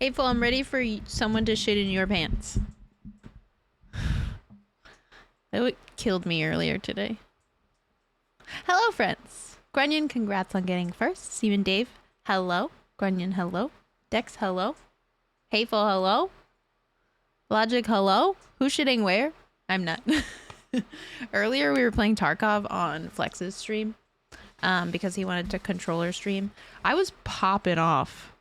Hateful, I'm ready for someone to shit in your pants. That killed me earlier today. Hello, friends. Grunion, congrats on getting first. Steven Dave, hello. Grunion, hello. Dex, hello. Hateful, hello. Logic, hello. Who's shitting where? I'm not. Earlier, we were playing Tarkov on Flex's stream because he wanted to controller stream. I was popping off.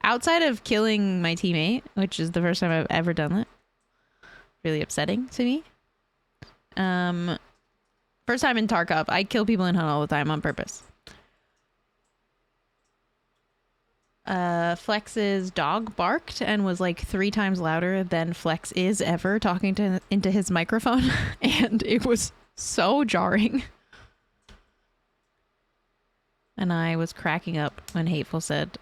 Outside of killing my teammate, which is the first time I've ever done that. Really upsetting to me. First time in Tarkov. I kill people in Hunt all the time on purpose. Flex's dog barked and was like 3 times louder than Flex is ever talking into his microphone. And it was so jarring. And I was cracking up when Hateful said,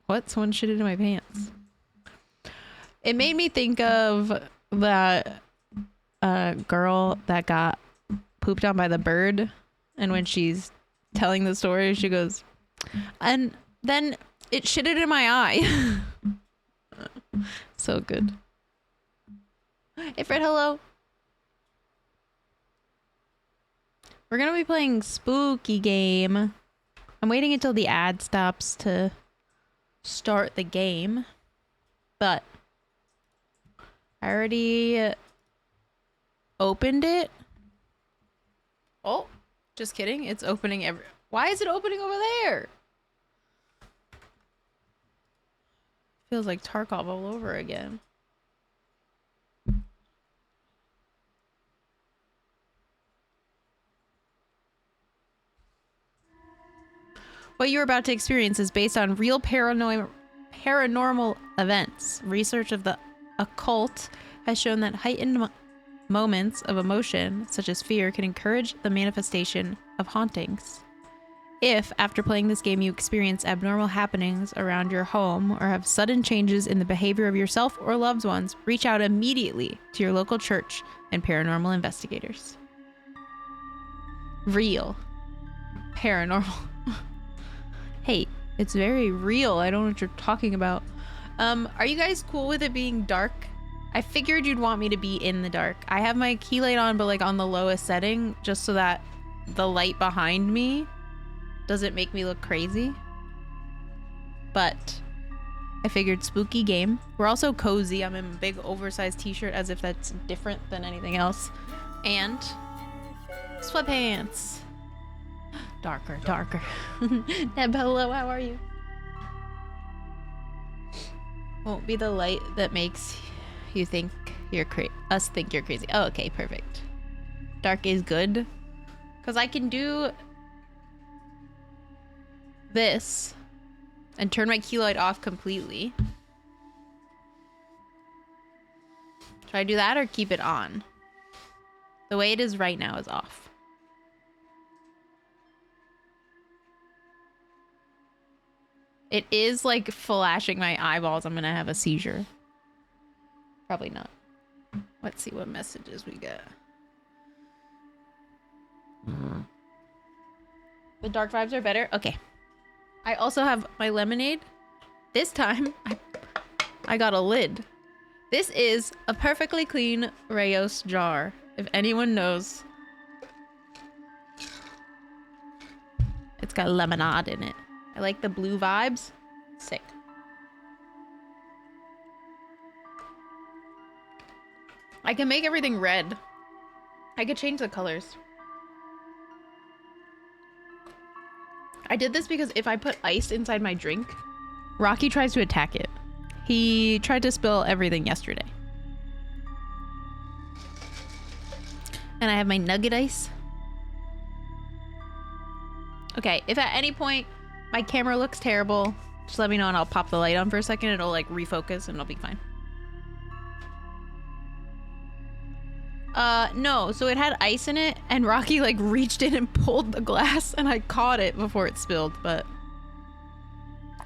"What? Someone shit into my pants." It made me think of that girl that got pooped on by the bird. And when she's telling the story, she goes, "And then it shitted in my eye." So good. Hey, Fred, hello. We're going to be playing Spooky Game. I'm waiting until the ad stops to start the game, but I already opened it. Oh, just kidding. It's opening Why is it opening over there? Feels like Tarkov all over again. What you're about to experience is based on real paranormal events. Research of the occult has shown that heightened moments of emotion, such as fear, can encourage the manifestation of hauntings. If, after playing this game, you experience abnormal happenings around your home or have sudden changes in the behavior of yourself or loved ones, reach out immediately to your local church and paranormal investigators. Real. Paranormal. Hey, it's very real. I don't know what you're talking about. Are you guys cool with it being dark? I figured you'd want me to be in the dark. I have my key light on, but like on the lowest setting, just so that the light behind me doesn't make me look crazy. But I figured spooky game. We're also cozy. I'm in a big oversized t-shirt, as if that's different than anything else. And sweatpants. Darker, darker. Neb, hello, how are you? Won't be the light that makes you think you're us think you're crazy. Oh, okay, perfect. Dark is good. Because I can do this and turn my key light off completely. Should I do that or keep it on? The way it is right now is off. It is like flashing my eyeballs. I'm gonna have a seizure. Probably not. Let's see what messages we get. The dark vibes are better? Okay. I also have my lemonade. This time, I got a lid. This is a perfectly clean Rayos jar, if anyone knows. It's got lemonade in it. I like the blue vibes. Sick. I can make everything red. I could change the colors. I did this because if I put ice inside my drink, Rocky tries to attack it. He tried to spill everything yesterday. And I have my nugget ice. Okay, if at any point my camera looks terrible, just let me know and I'll pop the light on for a second. It'll like refocus and it'll be fine. No, so it had ice in it and Rocky like reached in and pulled the glass and I caught it before it spilled, but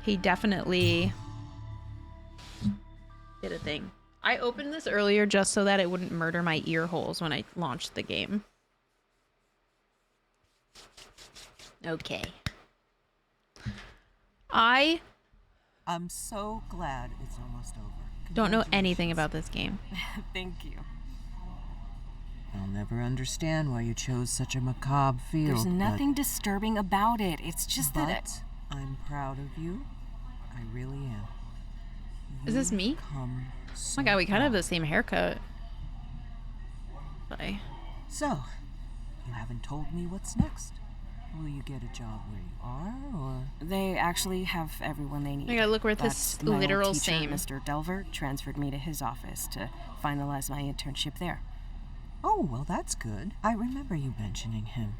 he definitely did a thing. I opened this earlier just so that it wouldn't murder my ear holes when I launched the game. Okay. I I'm so glad it's almost over. Don't know anything about this game. Thank you. I'll never understand why you chose such a macabre field. There's nothing disturbing about it. It's just that I'm proud of you. I really am. Is this me? Oh my god, we kind of have the same haircut. Bye. So, you haven't told me what's next. Will you get a job where you are, or...? they actually have everyone they need. I gotta look, we're at this literal teacher, same. Mr. Delver transferred me to his office to finalize my internship there. Oh, well, that's good. I remember you mentioning him.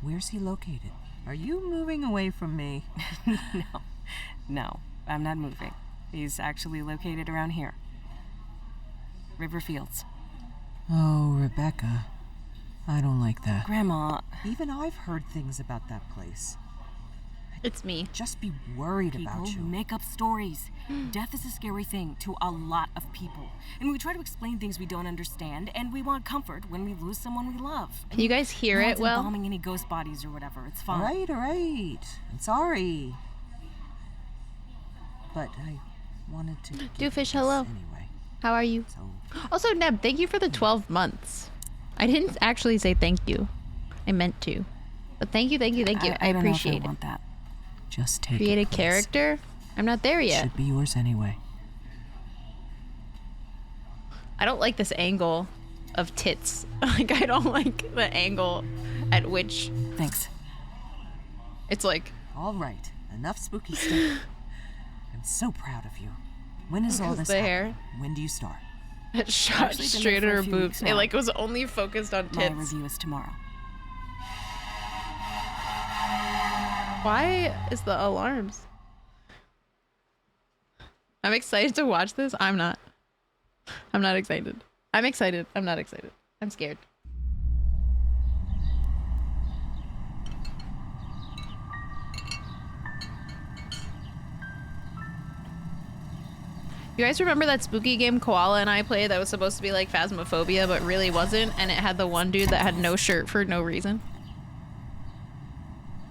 Where's he located? Are you moving away from me? No, I'm not moving. He's actually located around here. Riverfields. Oh, Rebecca. I don't like that. Grandma. Even I've heard things about that place. It's me. Just be worried about you. People make up stories. Death is a scary thing to a lot of people. And we try to explain things we don't understand, and we want comfort when we lose someone we love. Can you guys hear it well? Bombing any ghost bodies or whatever. It's fine. All right. I'm sorry. But I wanted to... Doofus, hello. Anyway. How are you? Also, Neb, thank you for the 12 months. I didn't actually say thank you. I meant to. But thank you, thank you, thank you. I appreciate it. Want that. Just take Create it, a please. character? I'm not there yet. Should be yours anyway. I don't like this angle of tits. Like, I don't like the angle at which... Thanks. It's like... All right. Enough spooky stuff. I'm so proud of you. When is all this the hair? When do you start? It shot straight at her boobs. It like was only focused on My tits. review is tomorrow. Why is the alarms? I'm excited to watch this. I'm not. I'm not excited. I'm excited. I'm not excited. I'm scared. You guys remember that spooky game Koala and I played that was supposed to be like Phasmophobia but really wasn't, and it had the one dude that had no shirt for no reason?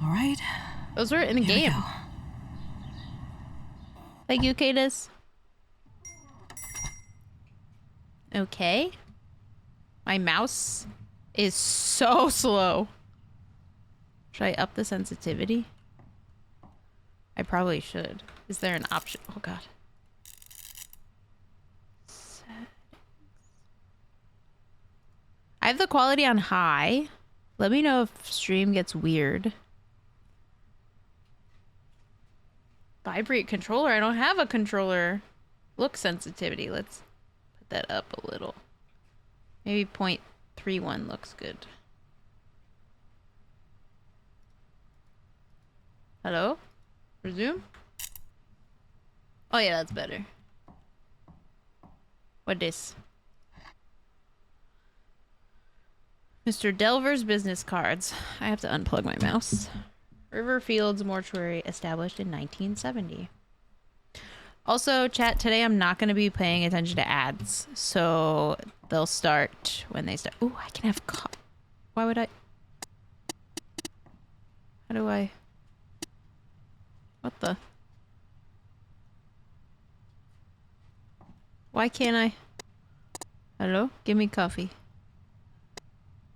All right. Those were in the game. Thank you, Cadis. Okay. My mouse is so slow. Should I up the sensitivity? I probably should. Is there an option? Oh god. I have the quality on high. Let me know if stream gets weird. Vibrate controller. I don't have a controller. Look sensitivity. Let's put that up a little. Maybe 0.31 looks good. Hello? Resume? Oh yeah, that's better. What this? Mr. Delver's business cards. I have to unplug my mouse. Riverfields Mortuary, established in 1970. Also, chat, today I'm not going to be paying attention to ads, so they'll start when they start. Ooh, I can have why would I? How do I? What the? Why can't I? Hello? Give me coffee.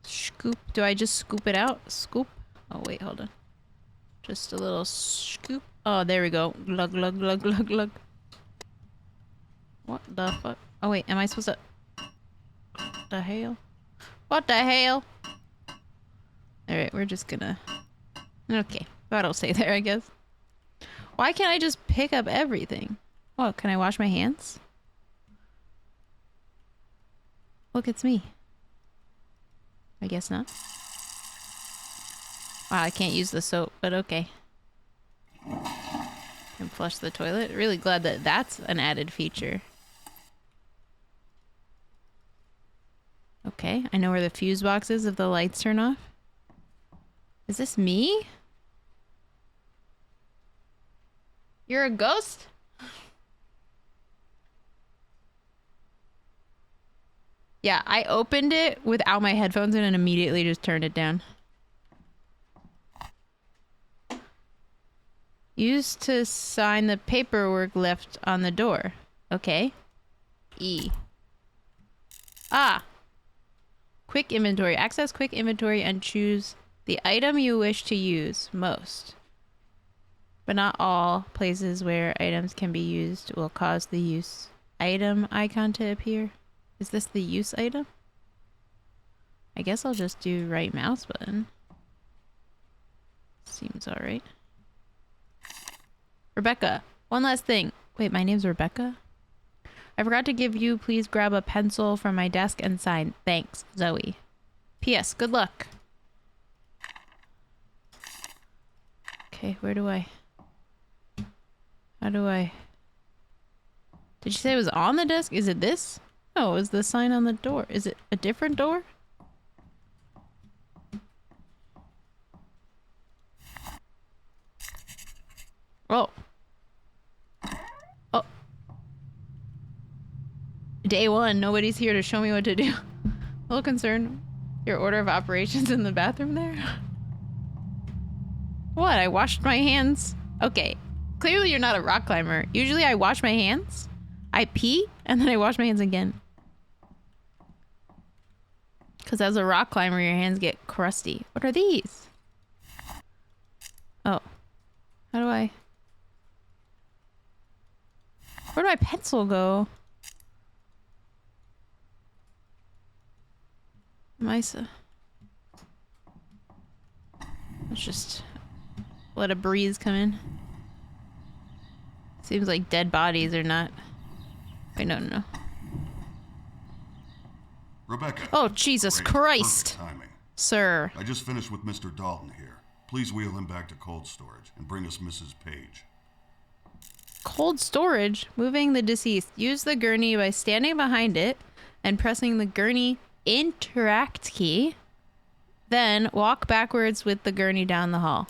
Scoop. Do I just scoop it out? Scoop? Oh, wait, hold on. Just a little scoop. Oh, there we go. Glug, glug, glug, glug, glug. What the fuck? Oh, wait, am I supposed to... What the hell? What the hell? Alright, we're just gonna... Okay, that'll stay there, I guess. Why can't I just pick up everything? Oh, can I wash my hands? Look, it's me. I guess not. Wow, I can't use the soap, but okay. Can flush the toilet. Really glad that that's an added feature. Okay, I know where the fuse box is if the lights turn off. Is this me? You're a ghost? Yeah, I opened it without my headphones in and immediately just turned it down. Used to sign the paperwork left on the door. Okay. E. Ah. Quick inventory. Access quick inventory and choose the item you wish to use most. But not all places where items can be used will cause the use item icon to appear. Is this the use item? I guess I'll just do right mouse button. Seems alright. Rebecca, one last thing. Wait, my name's Rebecca? I forgot to give you. Please grab a pencil from my desk and sign. Thanks, Zoe. P.S. Good luck. Okay, where do I... How do I... Did you say it was on the desk? Is it this? No, it was the sign on the door. Is it a different door? Oh. Oh. Day one. Nobody's here to show me what to do. A little concerned. Your order of operations in the bathroom there? What? I washed my hands? Okay. Clearly you're not a rock climber. Usually I wash my hands, I pee, and then I wash my hands again. Because as a rock climber, your hands get crusty. What are these? Oh. How do I... Where do my pencil go? Let's just let a breeze come in. Seems like dead bodies are not... Wait, no. Rebecca. Oh, Jesus Great. Christ. Perfect timing. Sir. I just finished with Mr. Dalton here. Please wheel him back to cold storage and bring us Mrs. Page. Cold storage? Moving the deceased. Use the gurney by standing behind it and pressing the gurney interact key. Then walk backwards with the gurney down the hall.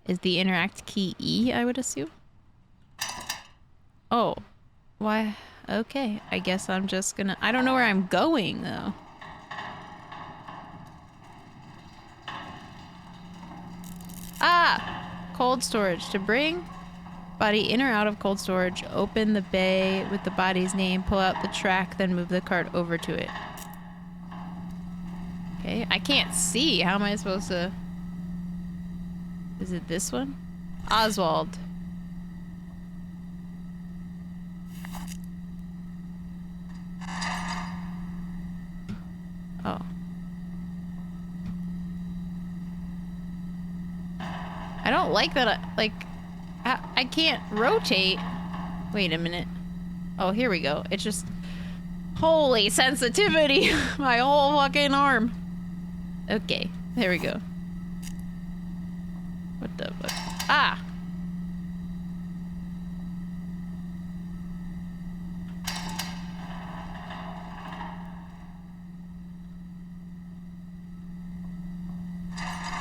Is the interact key E, I would assume? Oh. Why? Okay. I guess I'm just gonna... I don't know where I'm going, though. Ah! Cold storage. To bring body in or out of cold storage, open the bay with the body's name, pull out the track, then move the cart over to it. Okay, I can't see. How am I supposed to... Is it this one? Oswald. Oh. I don't like that, I can't rotate. Wait a minute. Oh, here we go. It's just... Holy sensitivity! My whole fucking arm. Okay, there we go. What the fuck? Ah!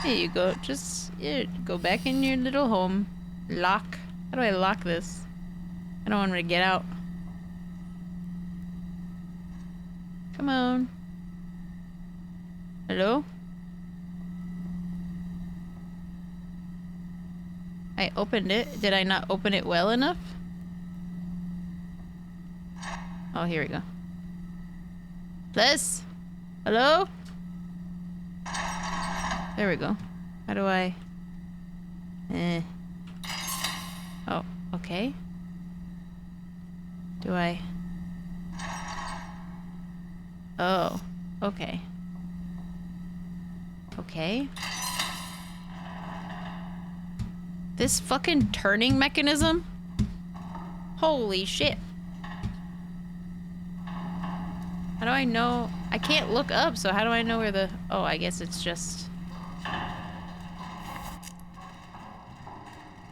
There you go. Just go back in your little home. Lock. How do I lock this? I don't want him to get out. Come on. Hello? I opened it. Did I not open it well enough? Oh, here we go. Liz? Hello? There we go. How do I... Oh, okay. Do I... Oh, okay. Okay. This fucking turning mechanism? Holy shit. How do I know? I can't look up, so how do I know where the... Oh, I guess it's just...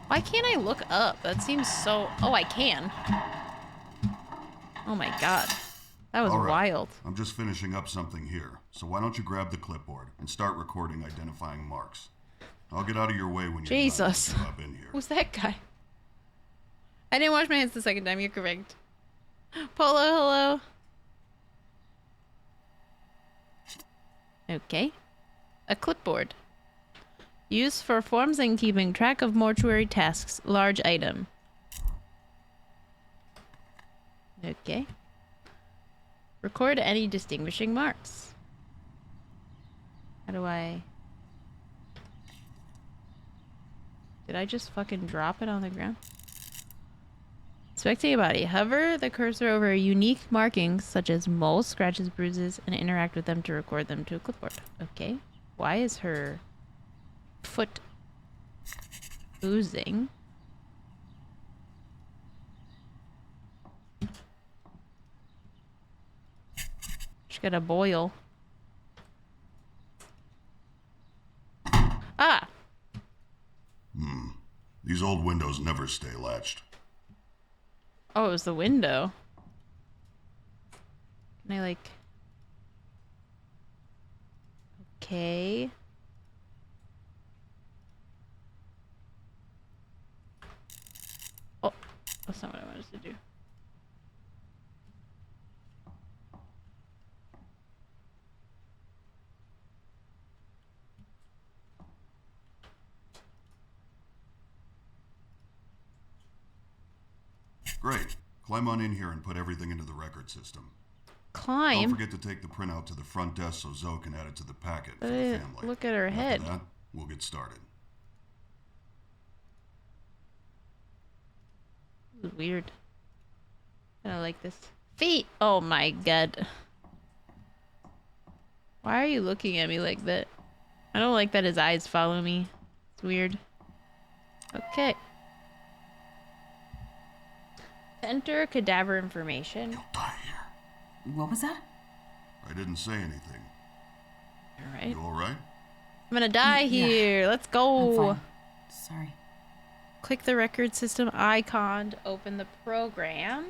Why can't I look up? That seems so... Oh, I can. Oh my god. That was All right. wild. I'm just finishing up something here, so why don't you grab the clipboard and start recording identifying marks. I'll get out of your way when you're Jesus. done up in here. Who's that guy? I didn't wash my hands the second time, you're correct. Polo, hello. Okay. A clipboard. Use for forms and keeping track of mortuary tasks. Large item. Okay. Record any distinguishing marks. How do I... Did I just fucking drop it on the ground? Inspecting a body. Hover the cursor over unique markings such as moles, scratches, bruises, and interact with them to record them to a clipboard. Okay. Why is her foot oozing? She's got a boil. Ah! These old windows never stay latched. Oh, it was the window. Can I, like... Okay. Oh, that's not what I wanted to do. Great. Climb on in here and put everything into the record system. Climb? Don't forget to take the printout to the front desk so Zoe can add it to the packet for the family. Look at her head. After that, we'll get started. This is weird. I don't like this. Feet! Oh my god. Why are you looking at me like that? I don't like that his eyes follow me. It's weird. Okay. Enter cadaver information. You'll die here. What was that? I didn't say anything. Alright. You alright? I'm gonna die Yeah. here. Let's I'm go. fine. Sorry. Click the record system icon to open the program.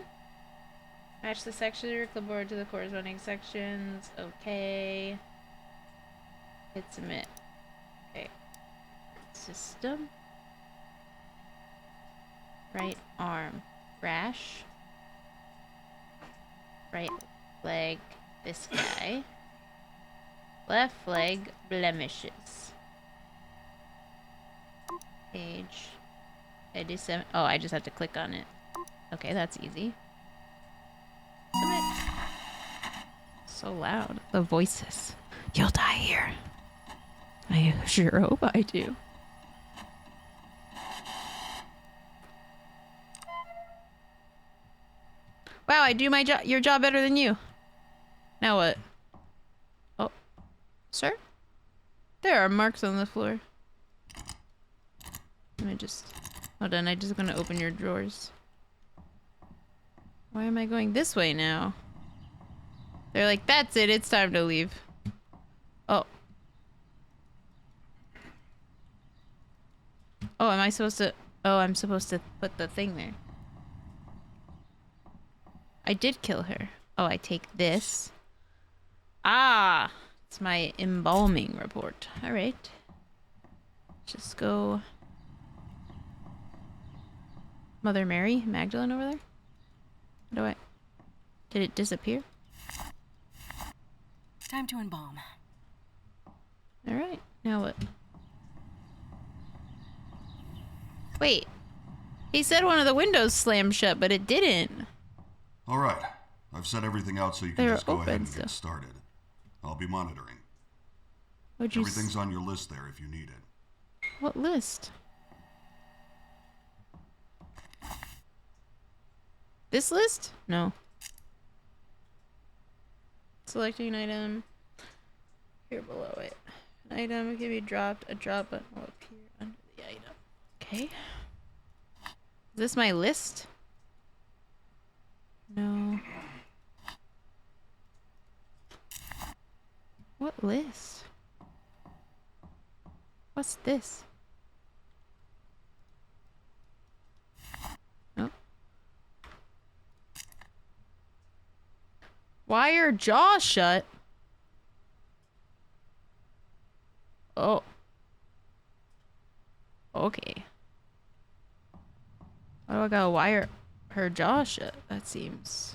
Match the section of your clipboard to the corresponding sections. Okay. Hit submit. Okay. System. Right arm. Rash. Right leg. This guy. Left leg. Blemishes. Page. I do 7. Oh, I just have to click on it. Okay, that's easy. Submit. So loud. The voices. You'll die here. I sure hope I do. Wow, I do my job, your job better than you. Now what? Oh, sir? There are marks on the floor. Let me just, hold on, I'm just gonna open your drawers. Why am I going this way now? They're like, that's it, it's time to leave. Oh. Oh, am I supposed to, oh, I'm supposed to put the thing there. I did kill her. Oh, I take this. Ah! It's my embalming report. Alright. Just go... Mother Mary? Magdalene over there? How do I... Did it disappear? Time to embalm. Alright. Now what? Wait. He said one of the windows slammed shut, but it didn't. Alright. I've set everything out so you can They're just go ahead open and still. get started. I'll be monitoring. What'd you Everything's on your list there if you need it. What list? This list? No. Selecting an item. Here below it. An item can be dropped. A drop button will appear under the item. Okay. Is this my list? No. What list? What's this? Oh. Wire jaw shut? Oh. Okay. Why do I gotta wire her jaw shut? That seems...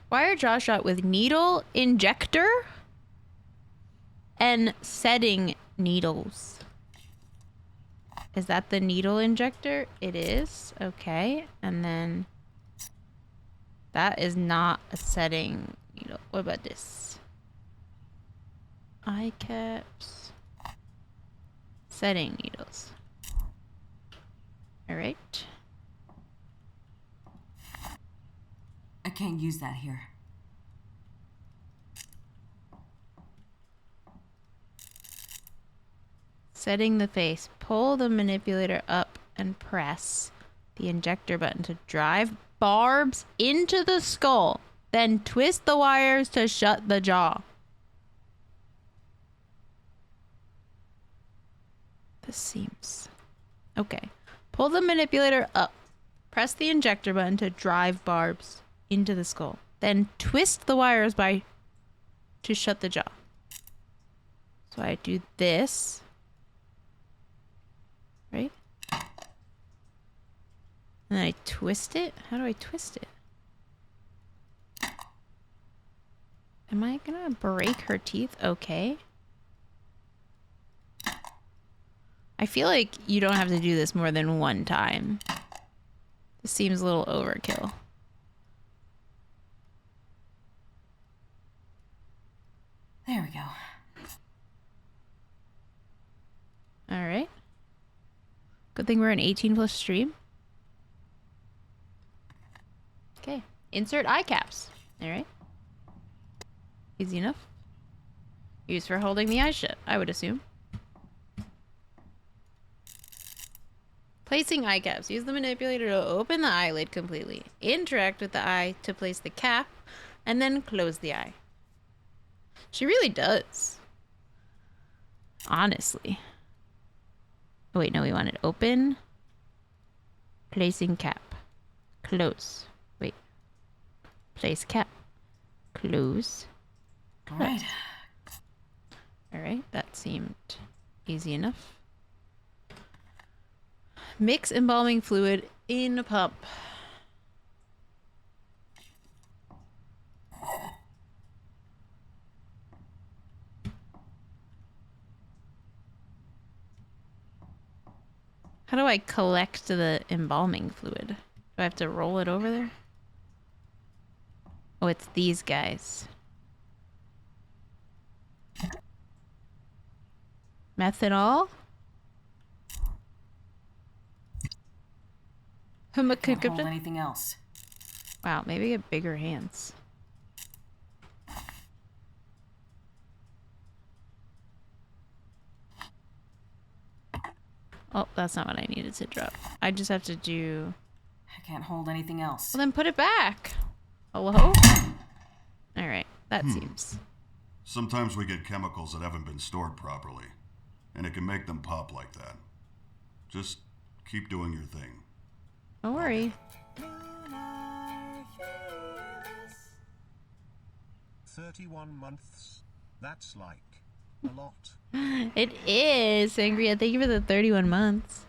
Wire jaw shut with needle injector? and setting needles. Is that the needle injector? It is. Okay. And then that is not a setting needle. What about this? Eye caps. Setting needles. All right. I can't use that here. Setting the face. Pull the manipulator up and press the injector button to drive barbs into the skull. Then twist the wires to shut the jaw. This seems... Okay. Pull the manipulator up. Press the injector button to drive barbs into the skull. Then twist the wires to shut the jaw. So I do this. Right? And then I twist it? How do I twist it? Am I gonna break her teeth? Okay. I feel like you don't have to do this more than one time. This seems a little overkill. There we go. Alright. Good thing we're an 18+ stream. Okay. Insert eye caps. Alright. Easy enough. Used for holding the eye shut, I would assume. Placing eye caps. Use the manipulator to open the eyelid completely. Interact with the eye to place the cap, and then close the eye. She really does. Honestly. Oh, wait, no, we want it open. Placing cap. Close. Wait. Place cap. Close. All right. Alright, that seemed easy enough. Mix embalming fluid in a pump. How do I collect the embalming fluid? Do I have to roll it over there? Oh, it's these guys. Methanol? Can't hold anything else. Wow, maybe get bigger hands. Oh, that's not what I needed to drop. I just have to do... I can't hold anything else. Well, then put it back. Hello? Alright, that seems... Sometimes we get chemicals that haven't been stored properly, and it can make them pop like that. Just keep doing your thing. Don't worry. 31 months. That's like a lot. It is, Sangria. Thank you for the 31 months.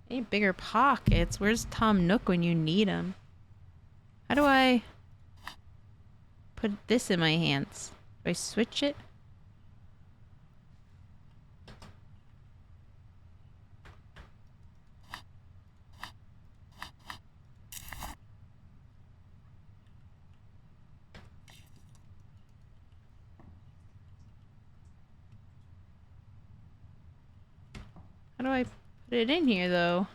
I need bigger pockets. Where's Tom Nook when you need him? How do I put this in my hands? Do I switch it? How do I put it in here, though?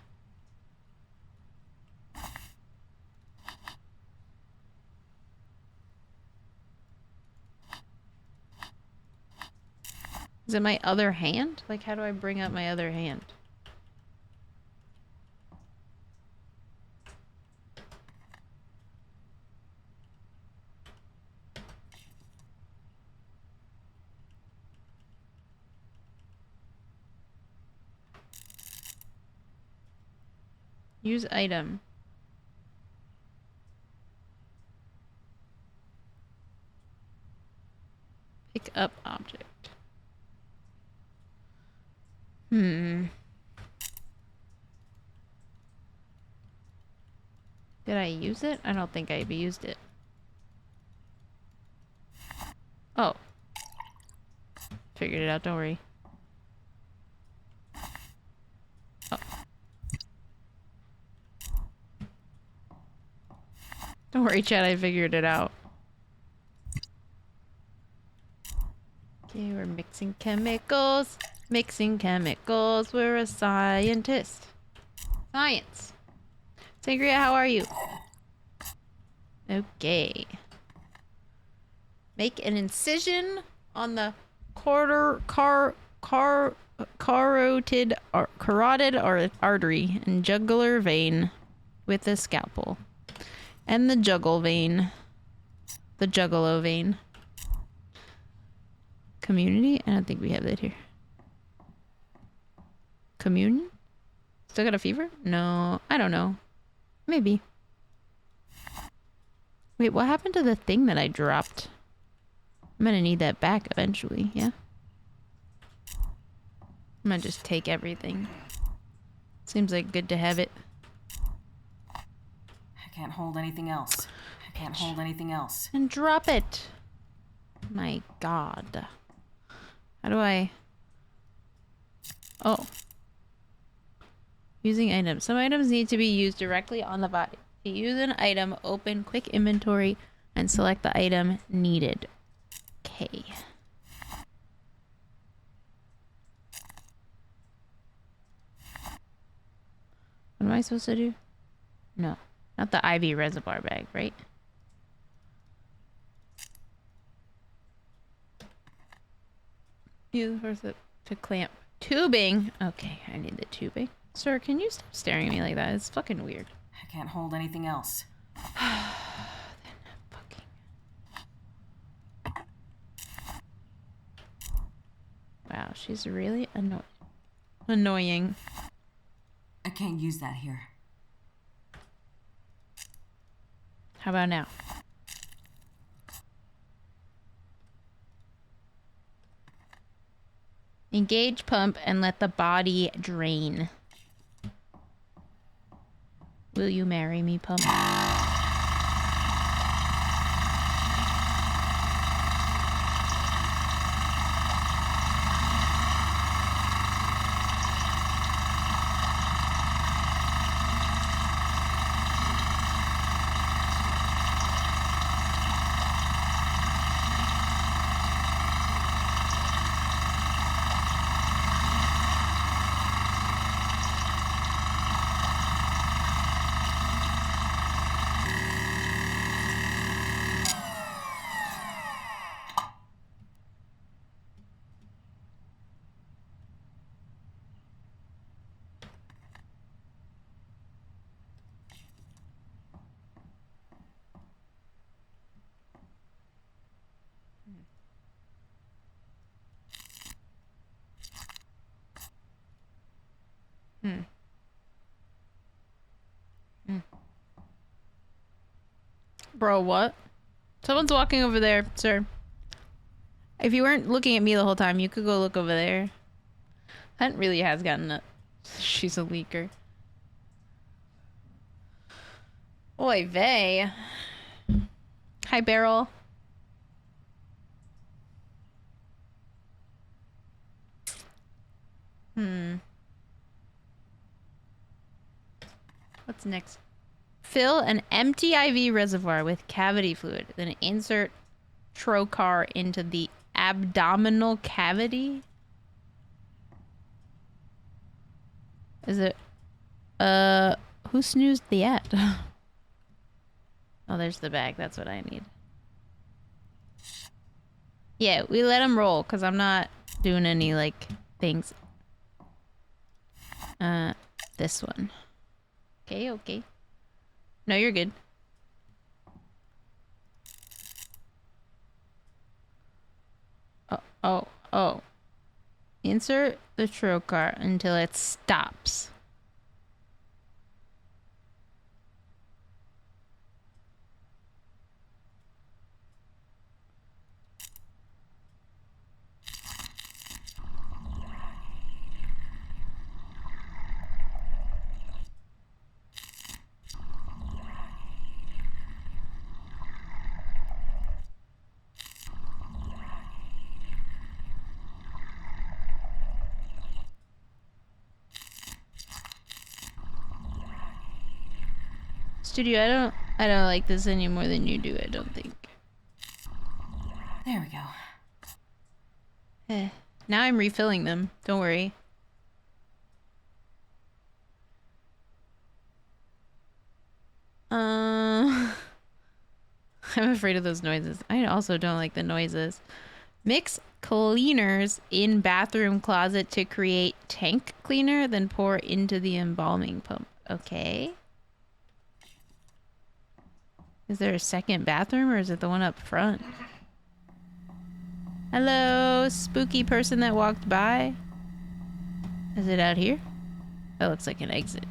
Is it my other hand? Like, how do I bring up my other hand? Use item. Pick up object. Did I use it? I don't think I used it. Oh. Figured it out, don't worry. Oh. Don't worry, Chad, I figured it out. Okay, we're mixing chemicals. Mixing chemicals. We're a scientist. Science. Sangria, how are you? Okay. Make an incision on the carotid artery and jugular vein with a scalpel. And the jugal vein. The juggalo vein. Community? I don't think we have that here. Communion? Still got a fever? No, I don't know. Maybe. Wait, what happened to the thing that I dropped? I'm gonna need that back eventually, yeah? I'm gonna just take everything. Seems like good to have it. I can't hold anything else. I can't hold anything else. And drop it! My god. How do I... Oh. Using items. Some items need to be used directly on the body. To use an item, open quick inventory and select the item needed. Okay. What am I supposed to do? No. Not the IV reservoir bag, right? Use the to clamp. Tubing! Okay, I need the tubing. Sir, can you stop staring at me like that? It's fucking weird. I can't hold anything else. Fucking... Wow, she's really annoying. I can't use that here. How about now? Engage pump and let the body drain. Will you marry me, pump? Bro, what? Someone's walking over there, sir. If you weren't looking at me the whole time, you could go look over there. Hunt really has gotten it. She's a leaker. Oy vey. Hi, Beryl. What's next? Fill an empty IV reservoir with cavity fluid. Then insert trocar into the abdominal cavity. Is it... who snoozed the ad? Oh, there's the bag. That's what I need. Yeah, we let him roll, because I'm not doing any, like, things. This one. Okay, okay. No, you're good. Oh. Insert the trocar until it stops. Studio, I don't like this any more than you do, I don't think. There we go. Now I'm refilling them. Don't worry. I'm afraid of those noises. I also don't like the noises. Mix cleaners in bathroom closet to create tank cleaner, then pour into the embalming pump. Okay. Is there a second bathroom or is it the one up front? Hello, spooky person that walked by. Is it out here? That looks like an exit.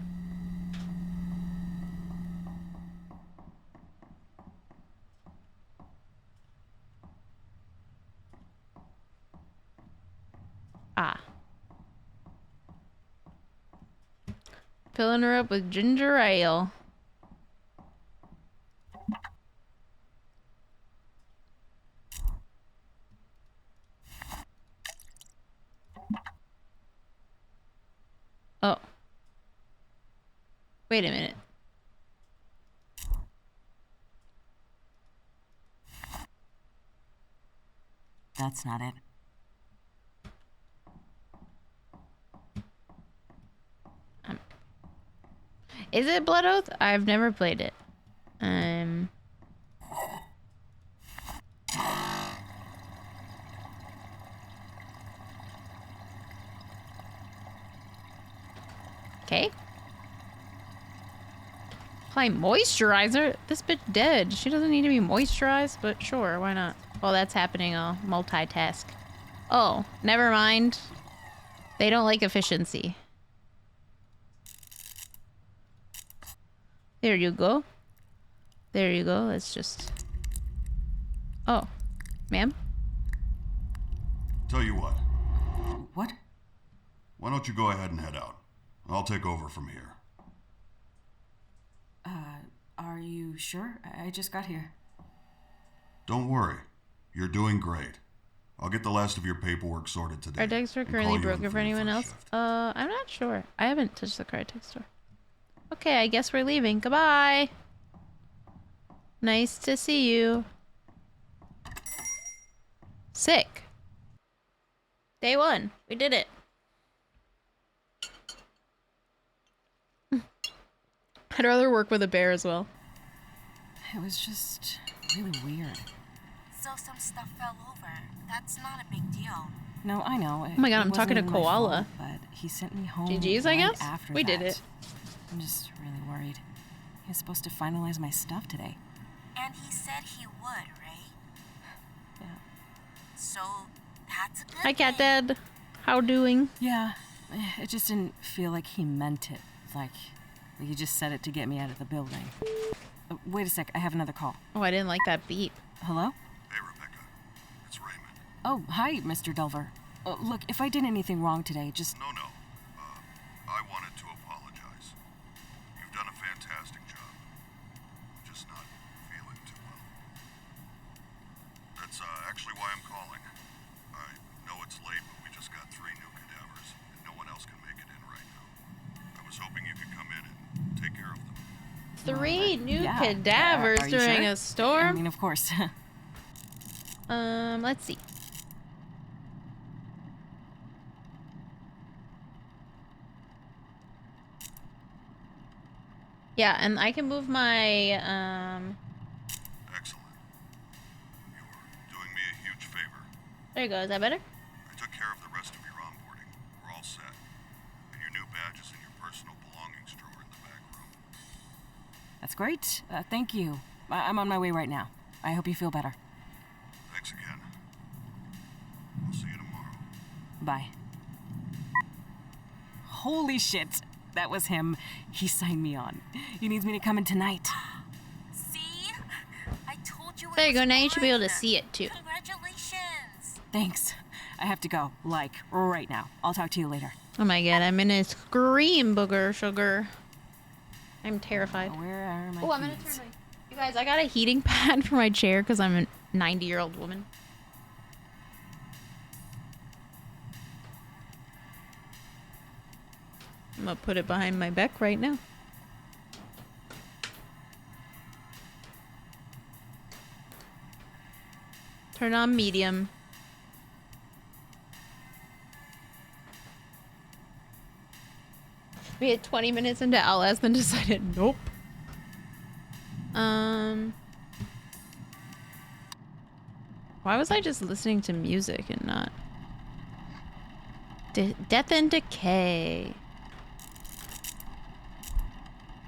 Ah. Filling her up with ginger ale. Oh. Wait a minute. That's not it. Is it Blood Oath? I've never played it. Okay. Apply moisturizer? This bitch dead. She doesn't need to be moisturized, but sure, why not? While that's happening, I'll multitask. Oh, never mind. They don't like efficiency. There you go. There you go. Let's just... Oh. Ma'am? Tell you what, What? why don't you go ahead and head out? I'll take over from here. Are you sure? I just got here. Don't worry. You're doing great. I'll get the last of your paperwork sorted today. Card text store and currently call you in broken for your anyone first else? shift. I'm not sure. I haven't touched the card text store. Okay, I guess we're leaving. Goodbye. Nice to see you. Sick. Day 1. We did it. I'd rather work with a bear as well. It was just really weird. So some stuff fell over. That's not a big deal. No, I know. Oh my god, I'm talking to Koala. But he sent me home. GG's, I right guess? After We did that. it. I'm just really worried. He's supposed to finalize my stuff today. And he said he would, right? Yeah. So that's a good Hi, Cat thing. Dad. How doing? Yeah. It just didn't feel like he meant it. Like he just said it to get me out of the building. Wait a sec. I have another call. Oh, I didn't like that beep. Hello? Hey, Rebecca. It's Raymond. Oh, hi, Mr. Delver. Look, if I did anything wrong today, just... No. I wanted to apologize. You've done a fantastic job. I'm just not feeling too well. That's actually why I'm calling. I know it's late, but we just got 3 new cadavers, and no one else can make it in right now. I was hoping you could come in and take care of them. 3 new yeah. cadavers Are you during sure? a storm? I mean, of course. Let's see. Yeah, and I can move my, Excellent. You're doing me a huge favor. there you go. Is that better? I took care of the rest of your onboarding. We're all set. And your new badge is in your personal belongings drawer in the back room. That's great. Thank you. I'm on my way right now. I hope you feel better. Thanks again. I'll see you tomorrow. Bye. Holy shit. That was him. He signed me on. He needs me to come in tonight. See? I told you it There you was go. Now you should be able to fun. see it too. Congratulations. Thanks. I have to go. Like, right now. I'll talk to you later. Oh my god, I'm in a scream booger sugar. I'm terrified. Where are my Oh, I'm gonna keys? turn my... You guys, I got a heating pad for my chair because I'm a 90-year-old woman. I'm gonna put it behind my back right now. Turn on medium. We had 20 minutes into LS, then decided nope. Why was I just listening to music and not Death and Decay?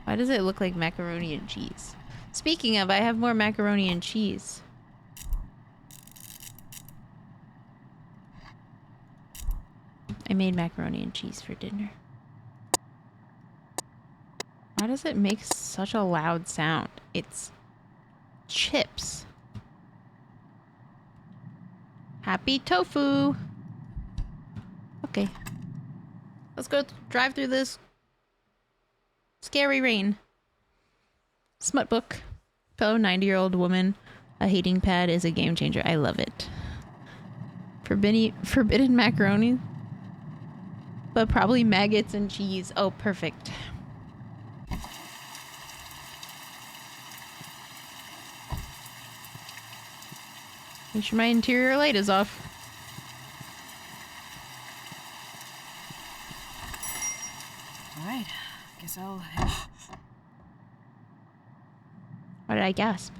Why does it look like macaroni and cheese? Speaking of, I have more macaroni and cheese. I made macaroni and cheese for dinner. Why does it make such a loud sound? It's chips. Happy tofu. Okay. Let's go drive through this scary rain. Smut book. Fellow 90-year-old woman. A hating pad is a game changer. I love it. Forbidden macaroni. But probably maggots and cheese. Oh, perfect. Make sure my interior light is off. Alright, guess I'll... Why did I gasp?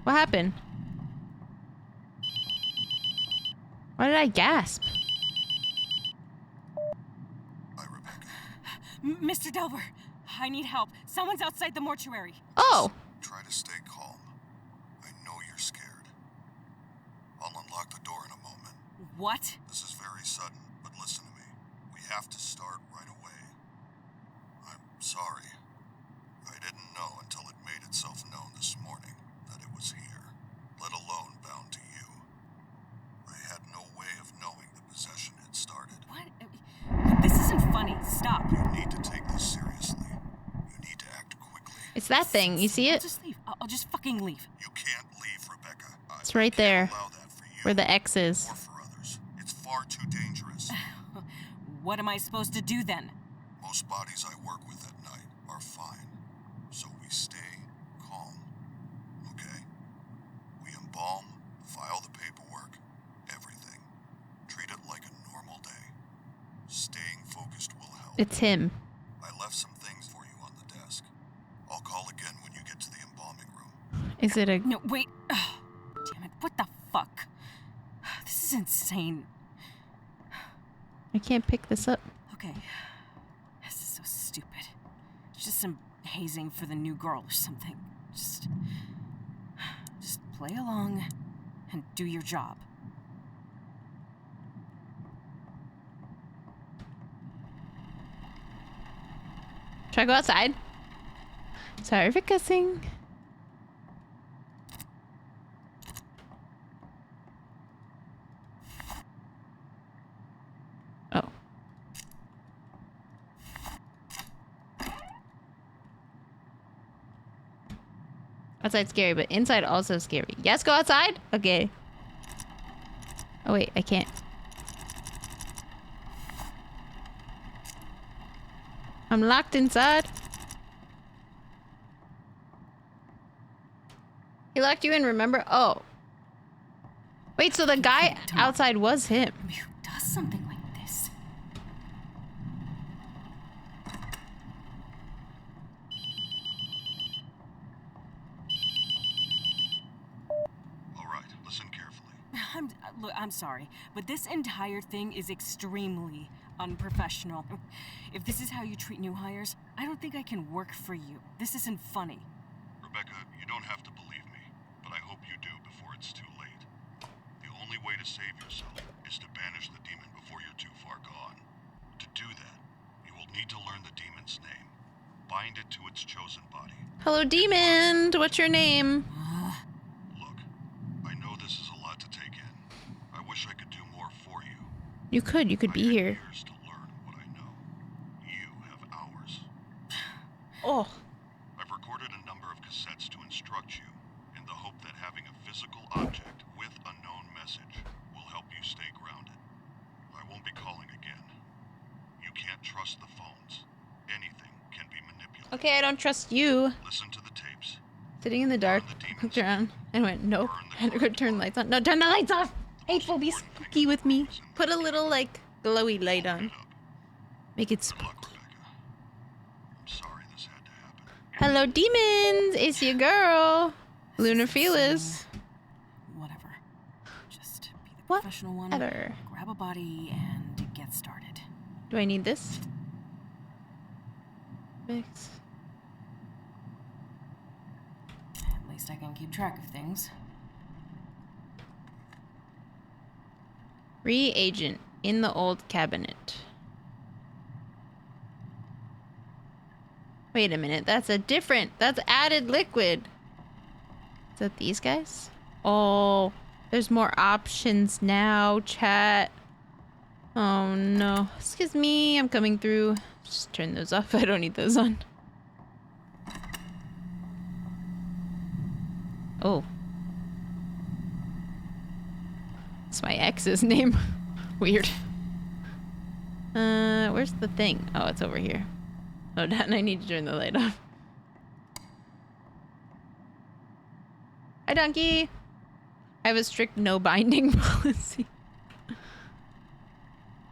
What happened? Why did I gasp? Hi, Rebecca. Mr. Delver, I need help. Someone's outside the mortuary. Oh! Try to stay calm. I know you're scared. I'll unlock the door in a moment. What? This is very sudden, but listen to me. We have to start right away. I'm sorry. I didn't know until it made itself known this morning that it was here, let alone bound to you. I had no way of knowing the possession had started. What? This isn't funny. Stop. You need to take this seriously. You need to act quickly. It's that thing. You see I'll it? just leave. I'll just fucking leave. You can't leave, Rebecca. It's right there. Allow that for you Where the X is. or for others. It's far too dangerous. What am I supposed to do then? Most bodies I work with at night are fine, so we stay calm, okay? We embalm, file the paperwork, everything. Treat it like a normal day. Staying focused will help. It's him. I left some things for you on the desk. I'll call again when you get to the embalming room. Is it a... No, wait. Damn it. What the fuck? This is insane. I can't pick this up. Okay. This is so stupid. It's just some hazing for the new girl or something. Just play along and do your job. Should I go outside? Sorry for cussing. Oh. Outside's scary, but inside also scary. Yes, go outside? Okay. Oh wait, I can't. I'm locked inside. He locked you in, remember? Oh. Wait, so the guy outside was him. I mean, who does something like this? All right, listen carefully. Look, I'm sorry, but this entire thing is extremely unprofessional. If this is how you treat new hires, I don't think I can work for you. This isn't funny. Rebecca, you don't have to believe me, but I hope you do before it's too late. The only way to save yourself is to banish the demon before you're too far gone. To do that, you will need to learn the demon's name. Bind it to its chosen body. Hello, demon. What's your name? Look, I know this is a lot to take in. I wish I could do more for you. You could I be had here. years to learn what I know. You have hours. Oh. I've recorded a number of cassettes to instruct you in the hope that having a physical object with a known message will help you stay grounded. I won't be calling again. You can't trust the phones. Anything can be manipulated. Okay, I don't trust you. Listen to the tapes. Sitting in the dark, Learn the demon's looked around. name. And went, nope. Had to go turn lights on. No, turn the lights off! Hateful, be spooky with me. Put a little, like, glowy light on. Make it spooky. I'm sorry this had to happen. Hello, demons! It's your girl, Luna Felis. Whatever. Just be the What? professional one. Ever. Grab a body and get started. Do I need this? Mix. At least I can keep track of things. Reagent in the old cabinet. Wait a minute, that's added liquid. Is that these guys? Oh, there's more options now, chat. Oh no. Excuse me, I'm coming through. Just turn those off. I don't need those on. Oh. It's my ex's name. Weird. Where's the thing? Oh, it's over here. Oh, Dan, I need to turn the light off. Hi, Donkey. I have a strict no binding policy.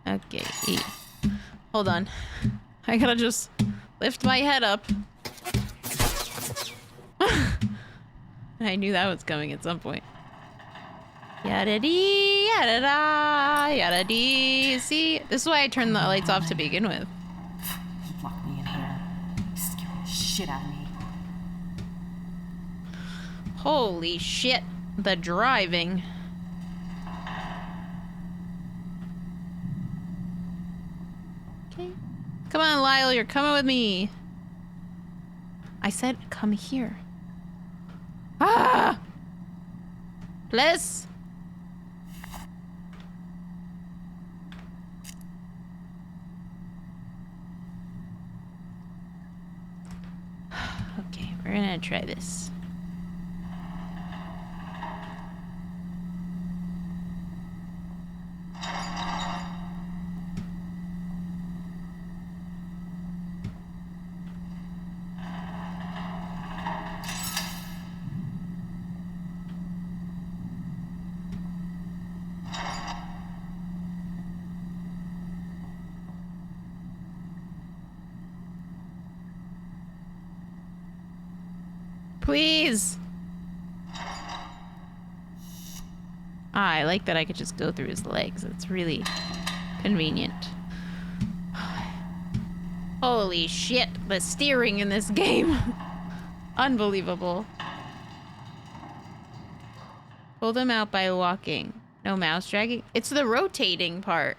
Okay. Hold on. I gotta just lift my head up. I knew that was coming at some point. Yada dee, yada da, yada dee. See, this is why I turned the lights off to begin with. Lock me in here. Scare the shit out of me. Holy shit, the driving. Okay. Come on, Lyle, you're coming with me. I said come here. Ah! Bless. Okay, we're gonna try this. Please! I like that I could just go through his legs. It's really convenient. Holy shit, the steering in this game. Unbelievable. Pull them out by walking. No mouse dragging. It's the rotating part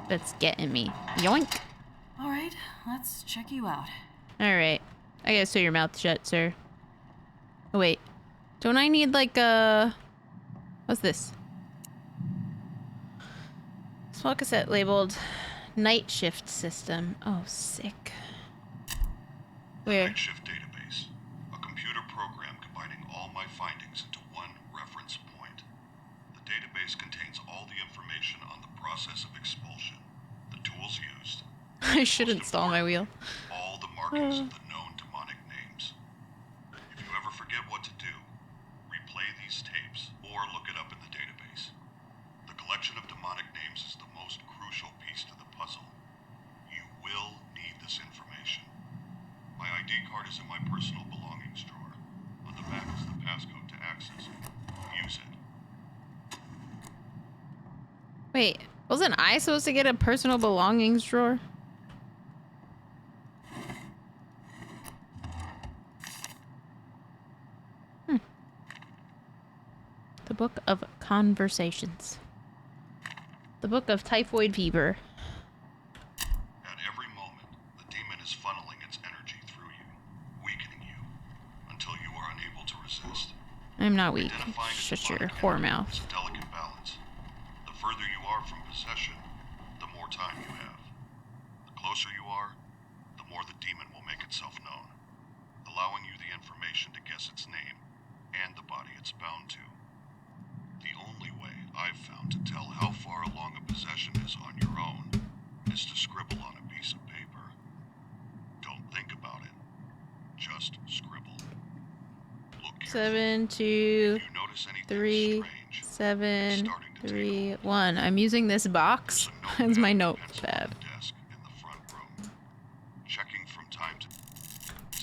that's getting me. Yoink. All right, let's check you out. Alright. I gotta sew your mouth shut, sir. Oh, wait. Don't I need, like, a... What's this? Small cassette labeled Night Shift System. Oh, sick. Where? Night Shift database. A computer program combining all my findings into one reference point. The database contains all the information on the process of expulsion, the tools used. I should install my wheel. All the markings of the known demonic names. If you ever forget what to do, replay these tapes or look it up in the database. The collection of demonic names is the most crucial piece to the puzzle. You will need this information. My ID card is in my personal belongings drawer. On the back is the passcode to access it. Use it. Wait, wasn't I supposed to get a personal belongings drawer? The Book of Conversations. The Book of Typhoid Fever. At every moment, the demon is funneling its energy through you, weakening you, until you are unable to resist. I'm not weak. Identifying a Shut your demonic whore enemy mouth. is a delicate balance. The further you are from possession, the more time you have. The closer you are, the more the demon will make itself known, allowing you the information to guess its name and the body it's bound to. The only way I've found to tell how far along a possession is on your own is to scribble on a piece of paper. Don't think about it. Just scribble. 7, 2, You notice anything 3, strange? 7, Starting to take 3, hold. 1. I'm using this box There's as a my notepad and pencil on notepad. the desk in the front room. Checking from time to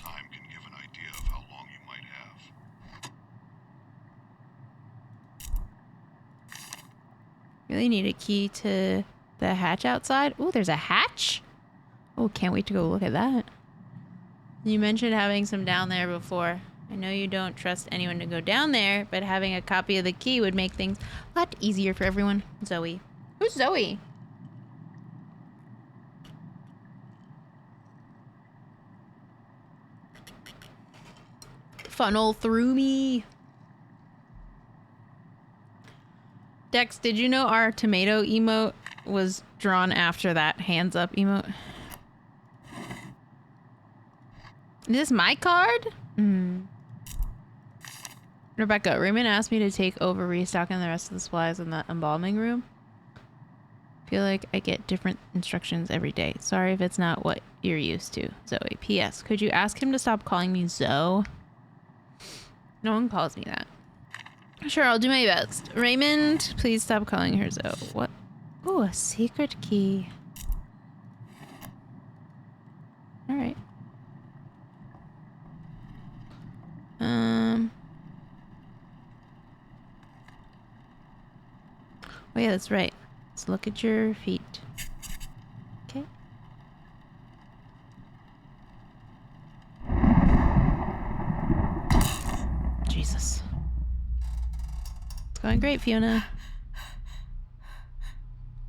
time can give an idea of how long you might have. Really need a key to the hatch outside. Oh, there's a hatch? Oh, can't wait to go look at that. You mentioned having some down there before. I know you don't trust anyone to go down there, but having a copy of the key would make things a lot easier for everyone. Zoe. Who's Zoe? Funnel through me. Dex, did you know our tomato emote was drawn after that hands up emote? Is this my card? Rebecca, Raymond asked me to take over restocking the rest of the supplies in the embalming room. Feel like I get different instructions every day. Sorry if it's not what you're used to. Zoe. P.S. Could you ask him to stop calling me Zoe? No one calls me that. Sure, I'll do my best. Raymond, please stop calling her Zoe. What? Ooh, a secret key. Alright. Oh yeah, that's right. Let's look at your feet. Okay. Jesus. It's going great, Fiona.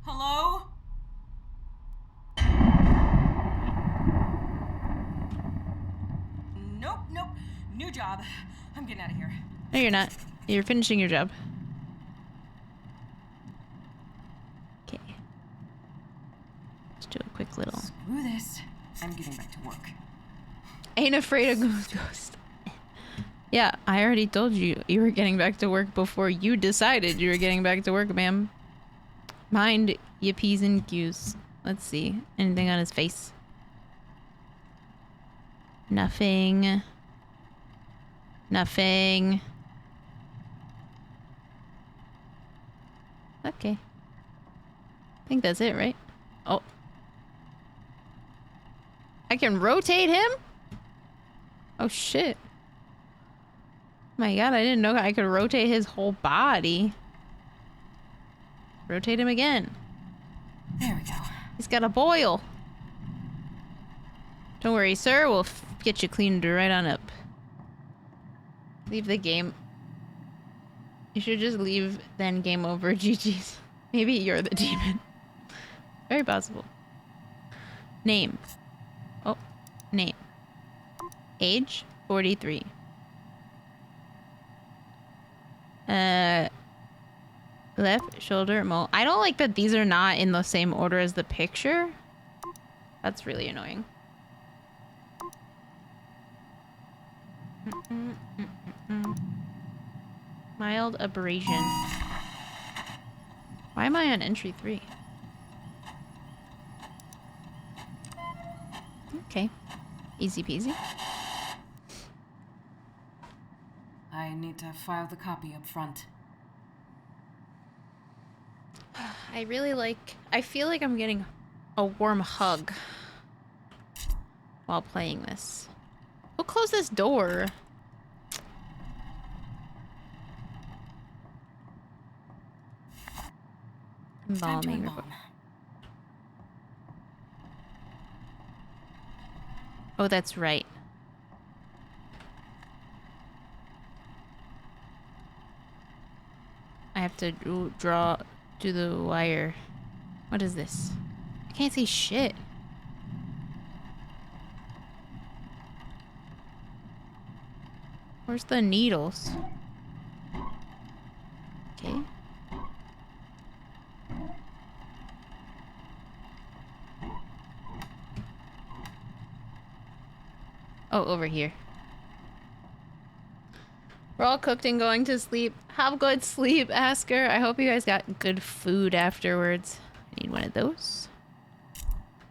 Hello? Nope, nope. New job. I'm getting out of here. No, you're not. You're finishing your job. Okay. Let's do a quick little... Screw this. I'm getting back to work. Ain't afraid of ghost. Yeah, I already told you you were getting back to work before you decided you were getting back to work, ma'am. Mind your P's and Q's. Let's see. Anything on his face? Nothing. Nothing. Okay. I think that's it, right? Oh. I can rotate him? Oh, shit. My god, I didn't know I could rotate his whole body. Rotate him again. There we go. He's got a boil. Don't worry, sir. We'll get you cleaned right on up. Leave the game. You should just leave, then game over. GG's. Maybe you're the demon. Very possible. Name. Oh, name. Age, 43. Left shoulder mole. I don't like that these are not in the same order as the picture. That's really annoying. Mild abrasion. Why am I on entry 3? Okay. Easy peasy. I need to file the copy up front. I feel like I'm getting a warm hug while playing this. Who closed this door? Time to Embalming. embalm. Oh, that's right. I have to do the wire. What is this? I can't see shit. Where's the needles? Okay. Oh, over here. We're all cooked and going to sleep. Have good sleep, Asker. I hope you guys got good food afterwards. I need one of those.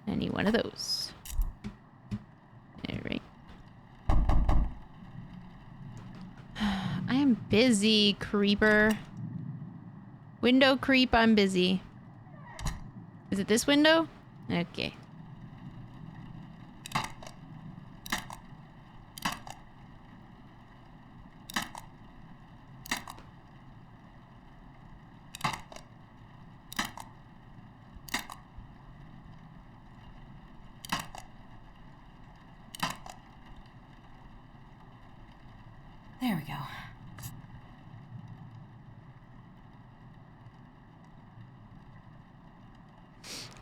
I need one of those. Alright. I am busy, creeper. Window creep, I'm busy. Is it this window? Okay. There we go.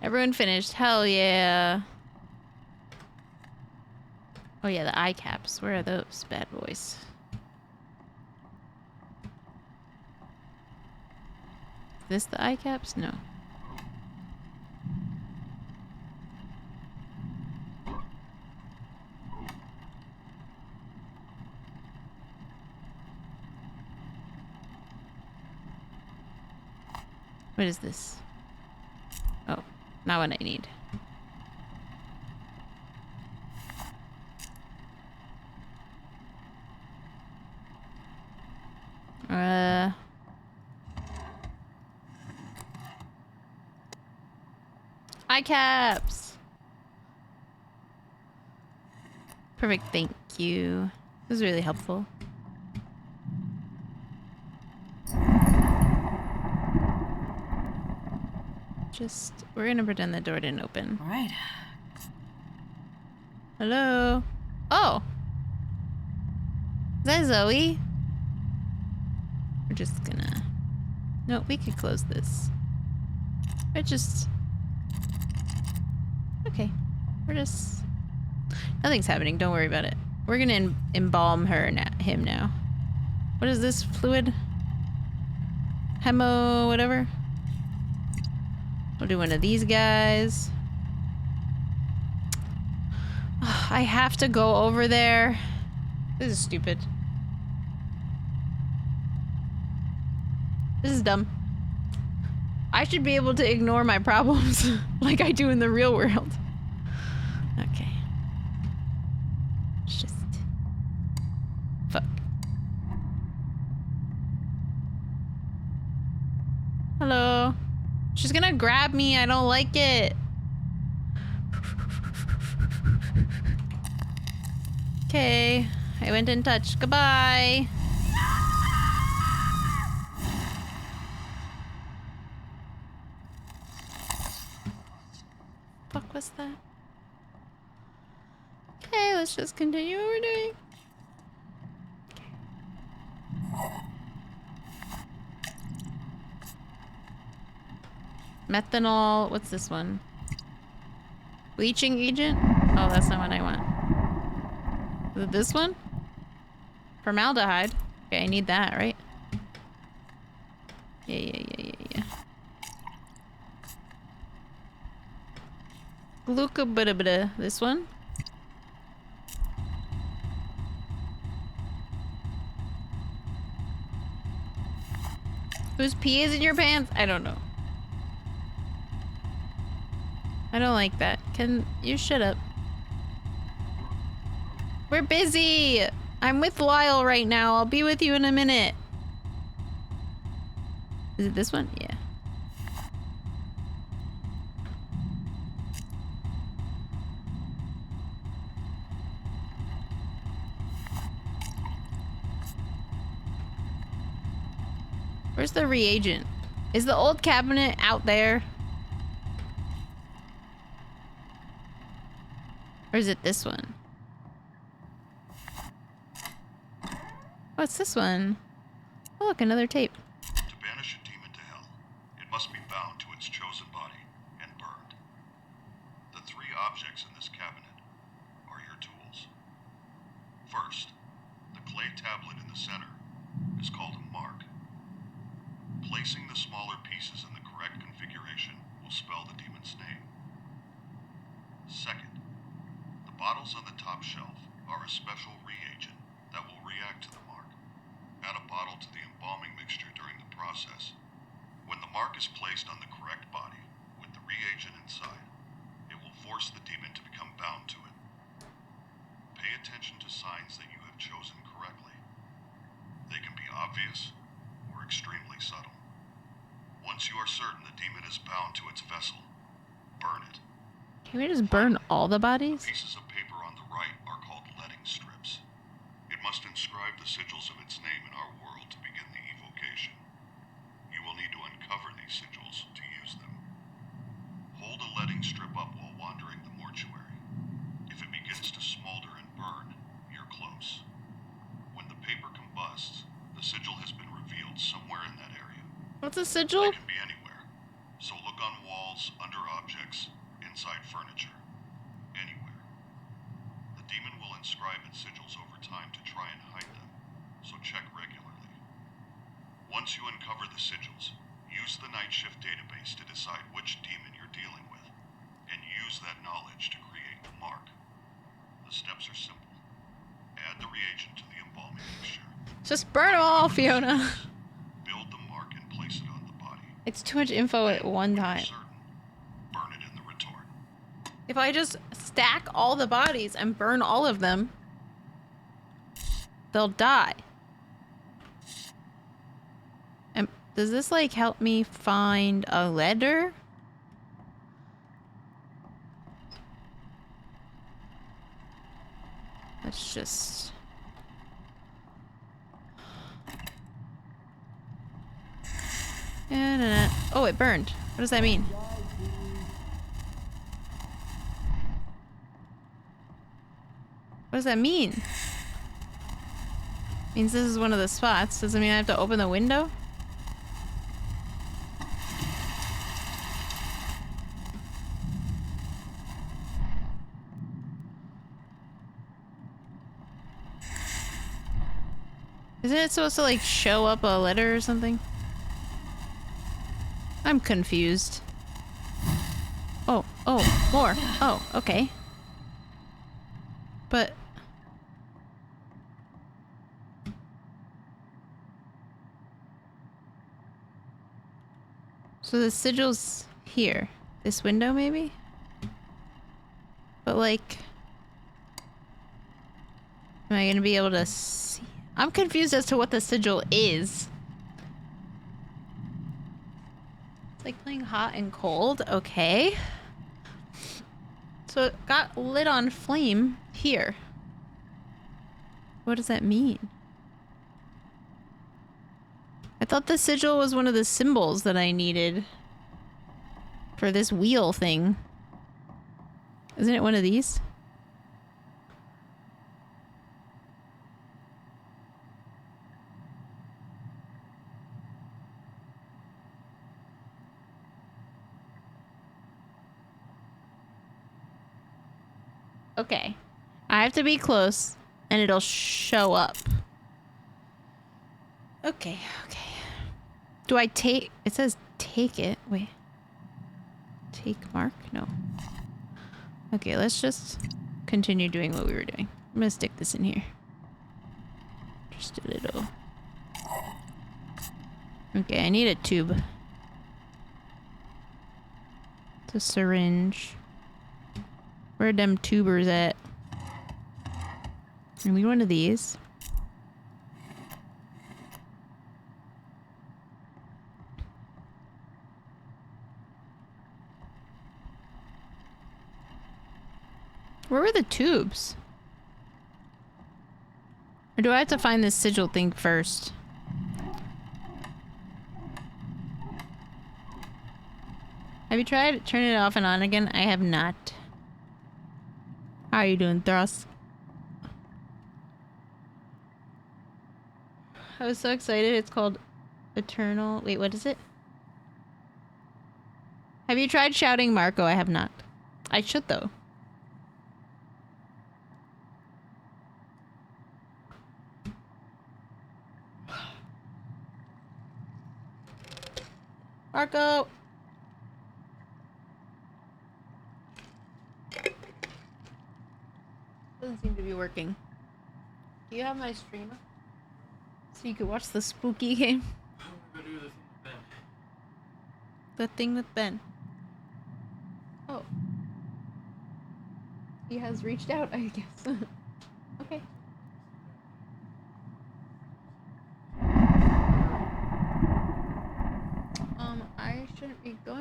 Everyone finished. Hell yeah. Oh yeah, the eye caps. Where are those bad boys? Is this the eye caps? No. What is this? Oh, not what I need. Eye caps! Perfect, thank you. This was really helpful. We're gonna pretend the door didn't open. All right. Hello? Oh! Is that Zoe? We're just gonna... No, we could close this. We're just... Okay. We're just... Nothing's happening, don't worry about it. We're gonna embalm him now. What is this fluid? Hemo... whatever? We'll do one of these guys. Ugh, I have to go over there. This is stupid. This is dumb. I should be able to ignore my problems like I do in the real world. Okay. It's just... Fuck. Hello. She's gonna grab me. I don't like it. Okay. I went in touch. Goodbye. Fuck was that? Okay, let's just continue what we're doing. Methanol. What's this one? Bleaching agent? Oh, that's not what I want. Is it this one? Formaldehyde. Okay, I need that, right? Yeah. Glucobida. This one? Whose pee is in your pants? I don't know. I don't like that. Can you shut up? We're busy! I'm with Lyle right now. I'll be with you in a minute. Is it this one? Yeah. Where's the reagent? Is the old cabinet out there? Or is it this one? What's this one? Oh, look, another tape. To banish a demon to hell, it must be bound to its chosen body and burned. The three objects in this cabinet are your tools. First, the clay tablet in the center is called a mark. Placing the smaller pieces in the correct configuration will spell the demon's name. Second, the bottles on the top shelf are a special reagent that will react to the mark. Add a bottle to the embalming mixture during the process. When the mark is placed on the correct body with the reagent inside, it will force the demon to become bound to it. Pay attention to signs that you have chosen correctly. They can be Once you are certain the demon is bound to its vessel, burn it. Can we just burn all the bodies? The pieces of paper on the right are called letting strips. It must inscribe the sigils of its name in our world to begin the evocation. You will need to uncover these sigils to use them. Hold a letting strip up while wandering the mortuary. If it begins to smolder and burn, you're close. When the paper combusts, the sigil has been revealed somewhere in that area. What's a sigil? It can be anywhere, so look on walls, under objects, inside furniture, anywhere. The demon will inscribe its sigils over time to try and hide them, so check regularly. Once you uncover the sigils, use the night shift database to decide which demon you're dealing with, and use that knowledge to create the mark. The steps are simple. Add the reagent to the embalming mixture. Just burn them all, Fiona. Build the mark and place it on the body. It's too much info at one time. Certain, burn it in the retort. If I just stack all the bodies and burn all of them, they'll die. And does this like help me find a letter? Let's just... Oh, it burned. What does that mean? What does that mean? Means this is one of the spots. Does it mean I have to open the window? Isn't it supposed to like show up a letter or something? I'm confused. Oh, more. Oh, okay. But... So the sigil's here. This window, maybe? But like... Am I gonna be able to see? I'm confused as to what the sigil is. It's like playing hot and cold. Okay. So it got lit on flame here. What does that mean? I thought the sigil was one of the symbols that I needed for this wheel thing. Isn't it one of these? Okay. I have to be close and it'll show up. Okay. Do I take... It says take it. Wait. Take mark? No. Okay, let's just continue doing what we were doing. I'm gonna stick this in here. Just a little... Okay, I need a tube. It's a syringe. Where are them tubers at? I need one of these. Where were the tubes? Or do I have to find this sigil thing first? Have you tried turning it off and on again? I have not. How are you doing, Thruss? I was so excited. It's called Eternal... Wait, what is it? Have you tried shouting Marco? I have not. I should, though. Marco! Doesn't seem to be working. Do you have my streamer? So you could watch the spooky game? The thing with Ben. Oh. He has reached out, I guess. Okay. I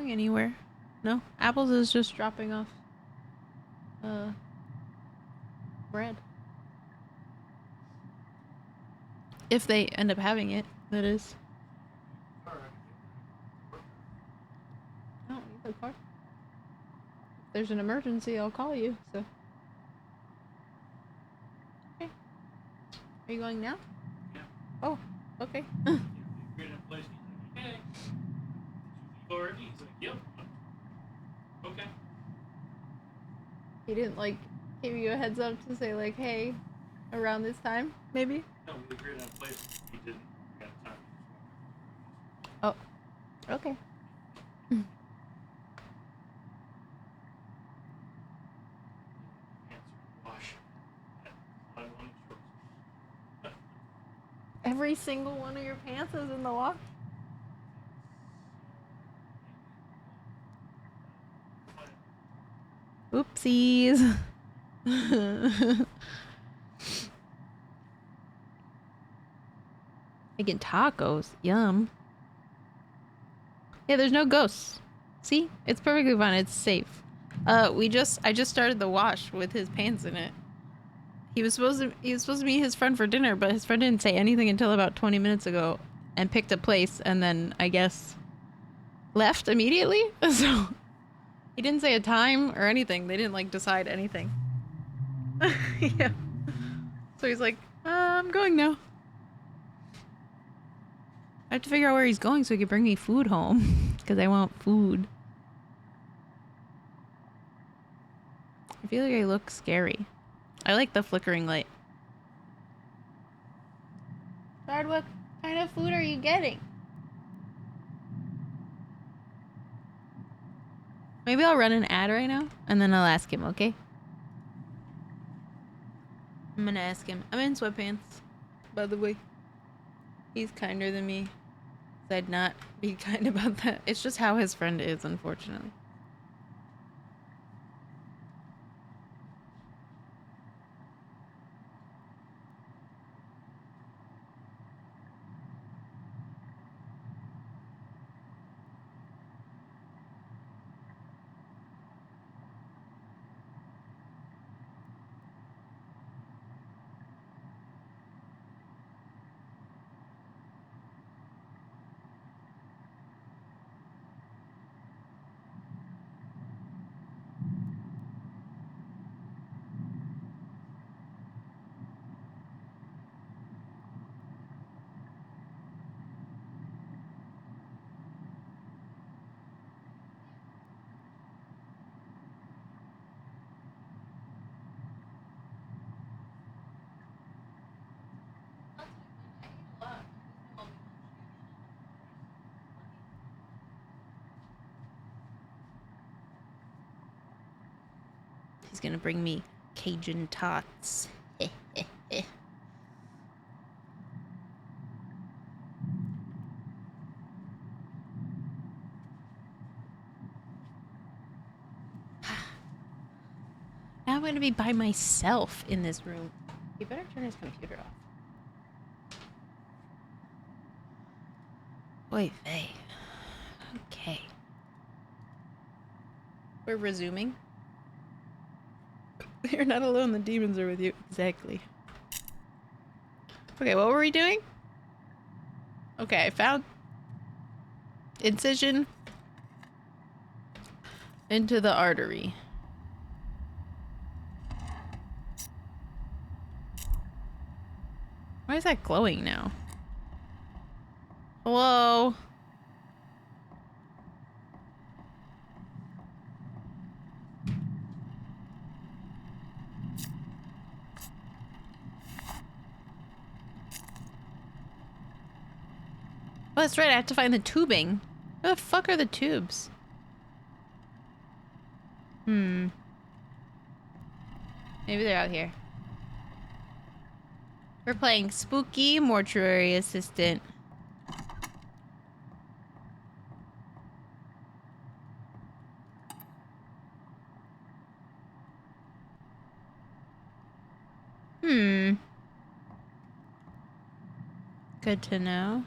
going anywhere. No, Apples is just dropping off bread. If they end up having it, that is. I don't need the car. If there's an emergency, I'll call you, so. Okay. Are you going now? Yeah. Oh, okay. Yeah, we agreed on a place. He's like, okay. Did you leave already? He's like, yep. Okay. He didn't, like, give you a heads up to say, like, hey, around this time, maybe? No, we agreed on a place. He didn't. We got time. Oh, okay. Wash. I wanted shorts. Every single one of your pants is in the wash? Oopsies. Making tacos. Yum. Yeah, there's no ghosts. See? It's perfectly fine. It's safe. I just started the wash with his pants in it. He was supposed to meet his friend for dinner, but his friend didn't say anything until about 20 minutes ago and picked a place and then I guess left immediately. So he didn't say a time or anything. They didn't like decide anything. Yeah. So he's like, I'm going now. I have to figure out where he's going so he can bring me food home. Because I want food. I feel like I look scary. I like the flickering light. Bard, what kind of food are you getting? Maybe I'll run an ad right now, and then I'll ask him, okay? I'm gonna ask him. I'm in sweatpants, by the way. He's kinder than me. I'd not be kind about that. It's just how his friend is, unfortunately. He's gonna bring me Cajun tots. Now I'm gonna be by myself in this room. You better turn his computer off. Oy vey. Okay. We're resuming. You're not alone, the demons are with you. Exactly. Okay, what were we doing? Okay, I found incision into the artery. Why is that glowing now? Hello? Oh, that's right, I have to find the tubing. Where the fuck are the tubes? Maybe they're out here. We're playing spooky mortuary assistant. Good to know.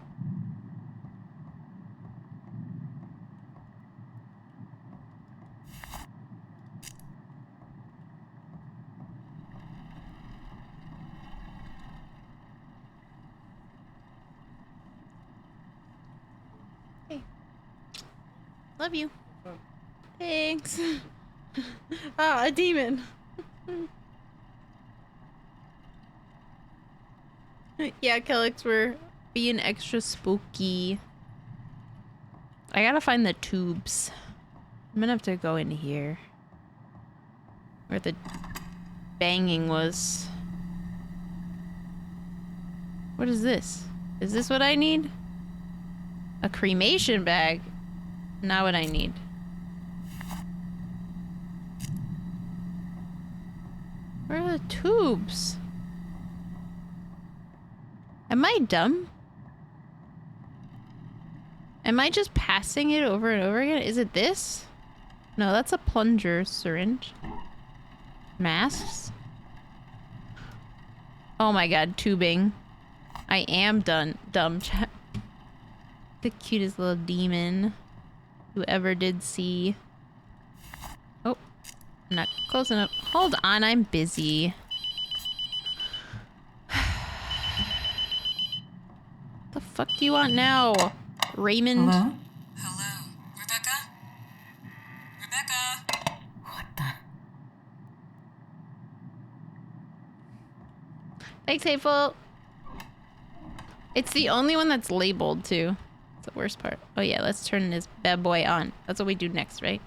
Love you. Thanks. Ah, a demon. Yeah, Kellex, we're being extra spooky. I gotta find the tubes. I'm gonna have to go in here. Where the banging was. What is this? Is this what I need? A cremation bag? Not what I need. Where are the tubes? Am I dumb? Am I just passing it over and over again? Is it this? No, that's a plunger syringe. Masks? Oh my god, tubing. I am dumb chat. The cutest little demon you ever did see. Oh, not close enough. Hold on, I'm busy. The fuck do you want now, Raymond? Hello? Hello? Rebecca? Rebecca? What the? Thanks, Hateful. It's the only one that's labeled, too. That's the worst part. Oh yeah, let's turn this bad boy on. That's what we do next, right?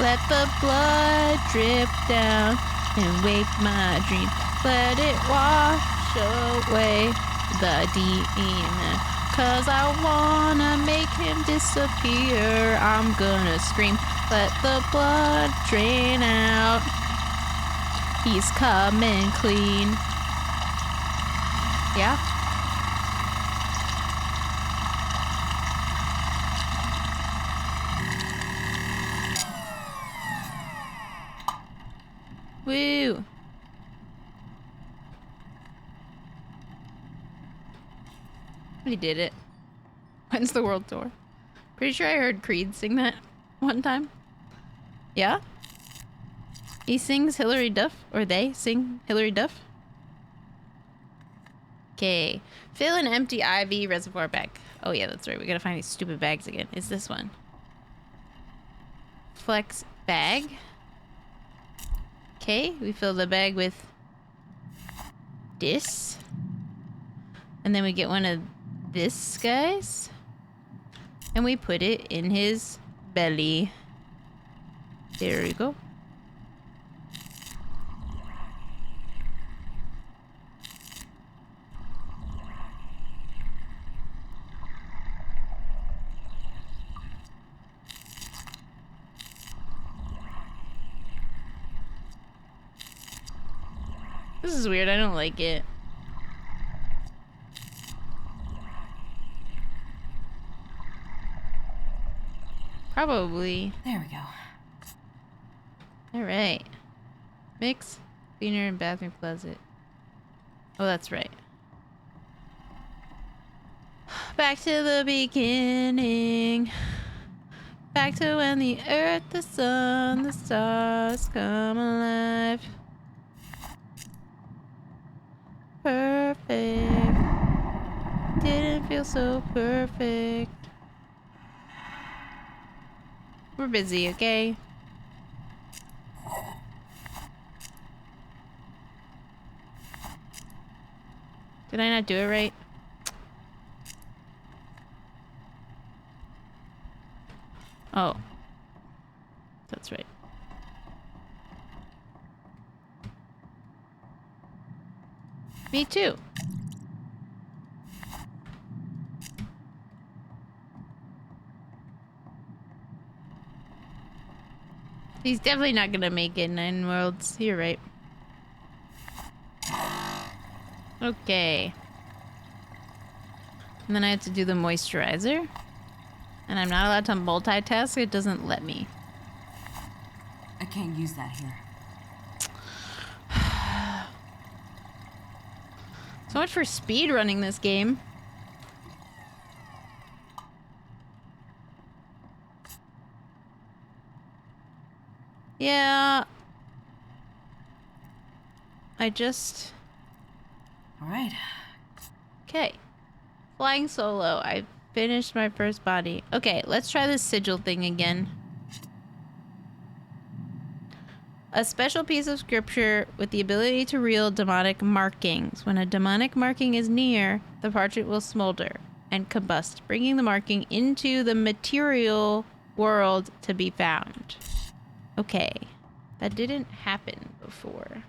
Let the blood drip down and wake my dream. Let it wash away the demon. Cause I wanna make him disappear. I'm gonna scream. Let the blood drain out. He's coming clean. Yeah? Woo! We did it. When's the world tour? Pretty sure I heard Creed sing that one time. Yeah? He sings Hillary Duff? Or they sing Hillary Duff? Okay. Fill an empty IV reservoir bag. Oh yeah, that's right. We gotta find these stupid bags again. Is this one? Flex bag. Okay, we fill the bag with this. And then we get one of this guys. And we put it in his belly. There we go. This is weird. I don't like it. Probably. There we go. Alright. Mix, cleaner, and bathroom closet. Oh, that's right. Back to the beginning. Back to when the earth, the sun, the stars come alive. Perfect. Didn't feel so perfect. We're busy, okay? Did I not do it right? Oh. That's right. Me too. He's definitely not gonna make it 9 worlds. You're right. Okay. And then I have to do the moisturizer. And I'm not allowed to multitask. It doesn't let me. I can't use that here. So much for speed running this game. Yeah. I just... All right. Okay. Flying solo. I finished my first body. Okay, let's try this sigil thing again. A special piece of scripture with the ability to reel demonic markings. When a demonic marking is near, the parchment will smolder and combust, bringing the marking into the material world to be found. Okay, that didn't happen before.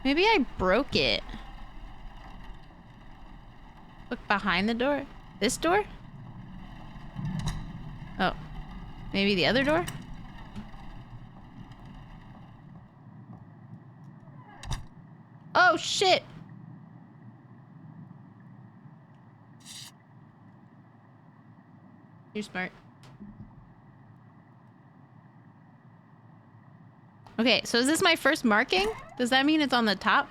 Maybe I broke it. Look behind the door. This door? Oh. Maybe the other door? Oh, shit! You're smart. Okay, so is this my first marking? Does that mean it's on the top?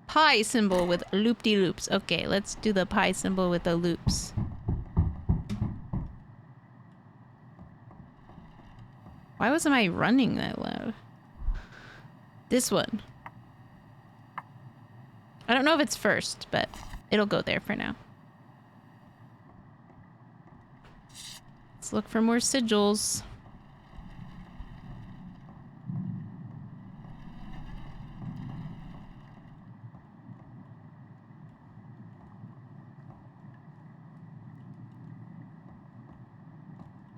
Pi symbol with loop-de-loops. Okay, let's do the pi symbol with the loops. Why wasn't I running that loud? This one. I don't know if it's first, but it'll go there for now. Let's look for more sigils.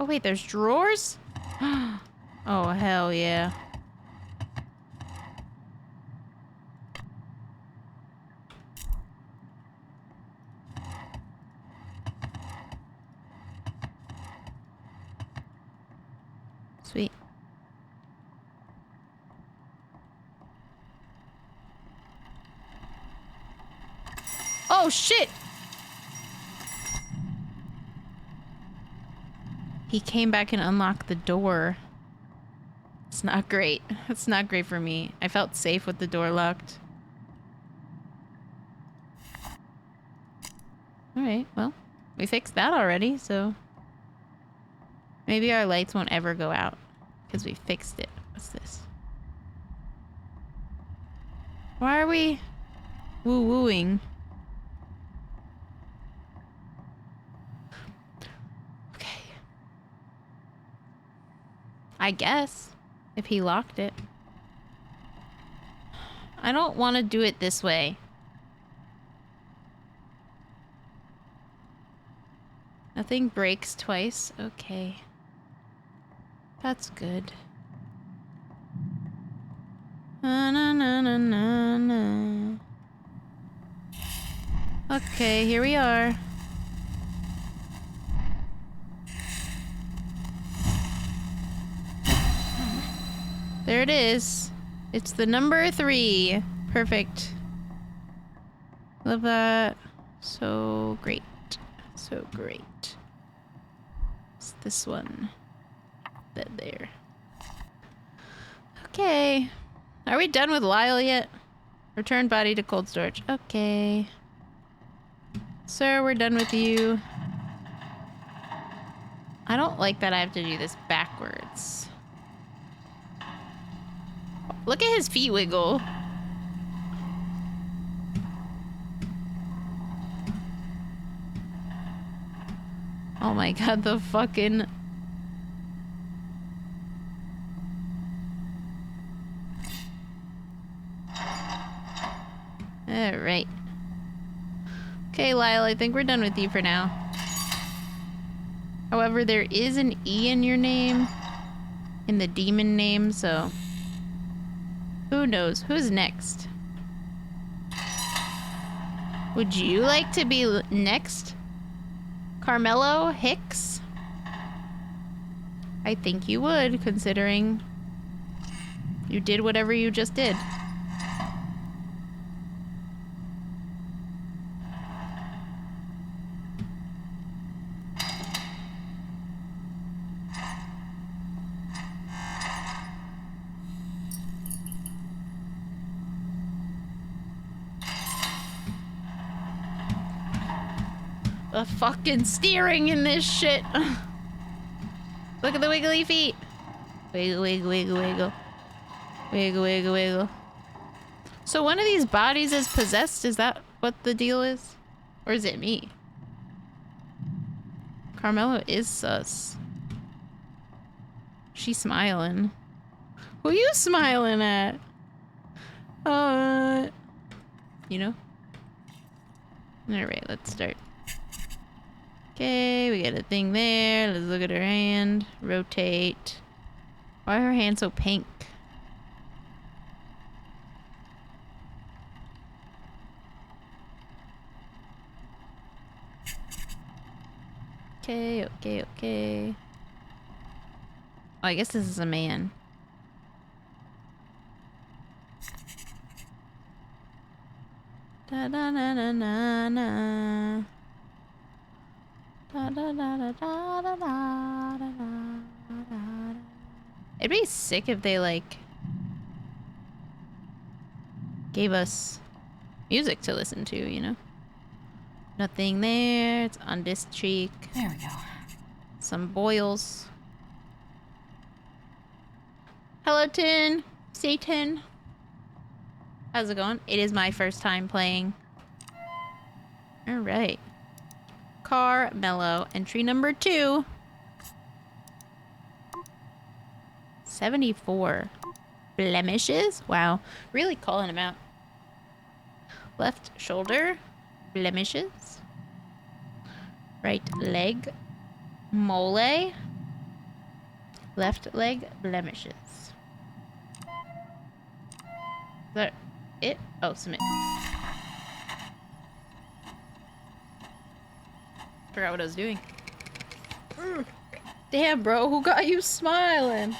Oh wait, there's drawers? Oh, hell yeah. Sweet. Oh shit! He came back and unlocked the door. It's not great. It's not great for me. I felt safe with the door locked. Alright, well, we fixed that already, so... maybe our lights won't ever go out, because we fixed it. What's this? Why are we woo-wooing? Okay. I guess. If he locked it. I don't want to do it this way. Nothing breaks twice. Okay. That's good. Na na na na na na. Okay, here we are. There it is. It's the number 3. Perfect. Love that. So great. So great. It's this one. That there. Okay. Are we done with Lyle yet? Return body to cold storage. Okay. Sir, we're done with you. I don't like that I have to do this backwards. Look at his feet wiggle. Oh my god, the fucking... Alright. Okay, Lyle, I think we're done with you for now. However, there is an E in your name. In the demon name, so... who knows? Who's next? Would you like to be next? Carmelo Hicks? I think you would, considering you did whatever you just did. The fucking steering in this shit. Look at the wiggly feet. Wiggle, wiggle, wiggle, wiggle. Wiggle, wiggle, wiggle. So one of these bodies is possessed? Is that what the deal is? Or is it me? Carmelo is sus. She's smiling. Who you smiling at? You know? Alright, let's start. Okay, we got a thing there. Let's look at her hand. Rotate. Why are her hand so pink? Okay, okay, okay. Oh, I guess this is a man. Da da da da da da. Da da da da da da da da da. It'd be sick if they like gave us music to listen to, you know? Nothing there. It's on this cheek. There we go. Some boils. Hello, Tin. Satan. How's it going? It is my first time playing. Alright. Carmelo. Entry number 2. 74. Blemishes? Wow. Really calling them out. Left shoulder. Blemishes. Right leg. Mole. Left leg. Blemishes. Is that it? Oh, submit. Forgot what I was doing. Damn, bro. Who got you smiling?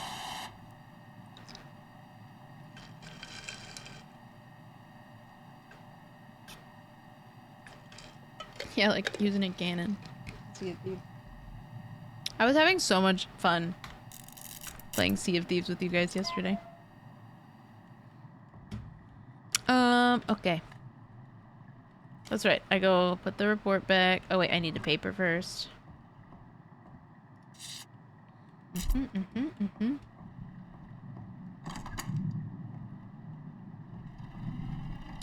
Yeah, like using a cannon. I was having so much fun playing Sea of Thieves with you guys yesterday. Okay. That's right. I go put the report back. Oh wait, I need the paper first.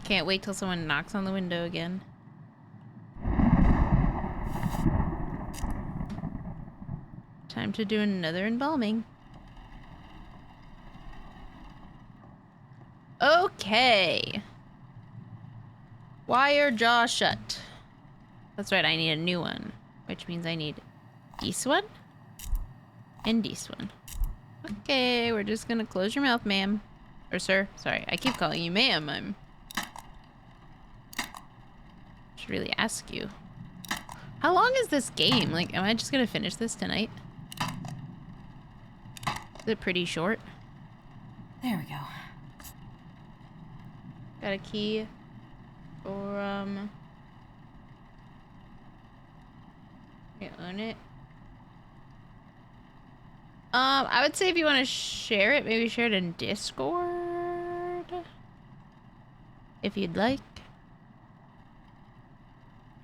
Can't wait till someone knocks on the window again. Time to do another embalming. Okay. Wire jaw shut. That's right, I need a new one. Which means I need this one. And this one. Okay, we're just gonna close your mouth, ma'am. Or sir. Sorry, I keep calling you ma'am. Should really ask you. How long is this game? Like, am I just gonna finish this tonight? Is it pretty short? There we go. Got a key for, you own it. I would say if you want to share it, maybe share it in Discord. If you'd like.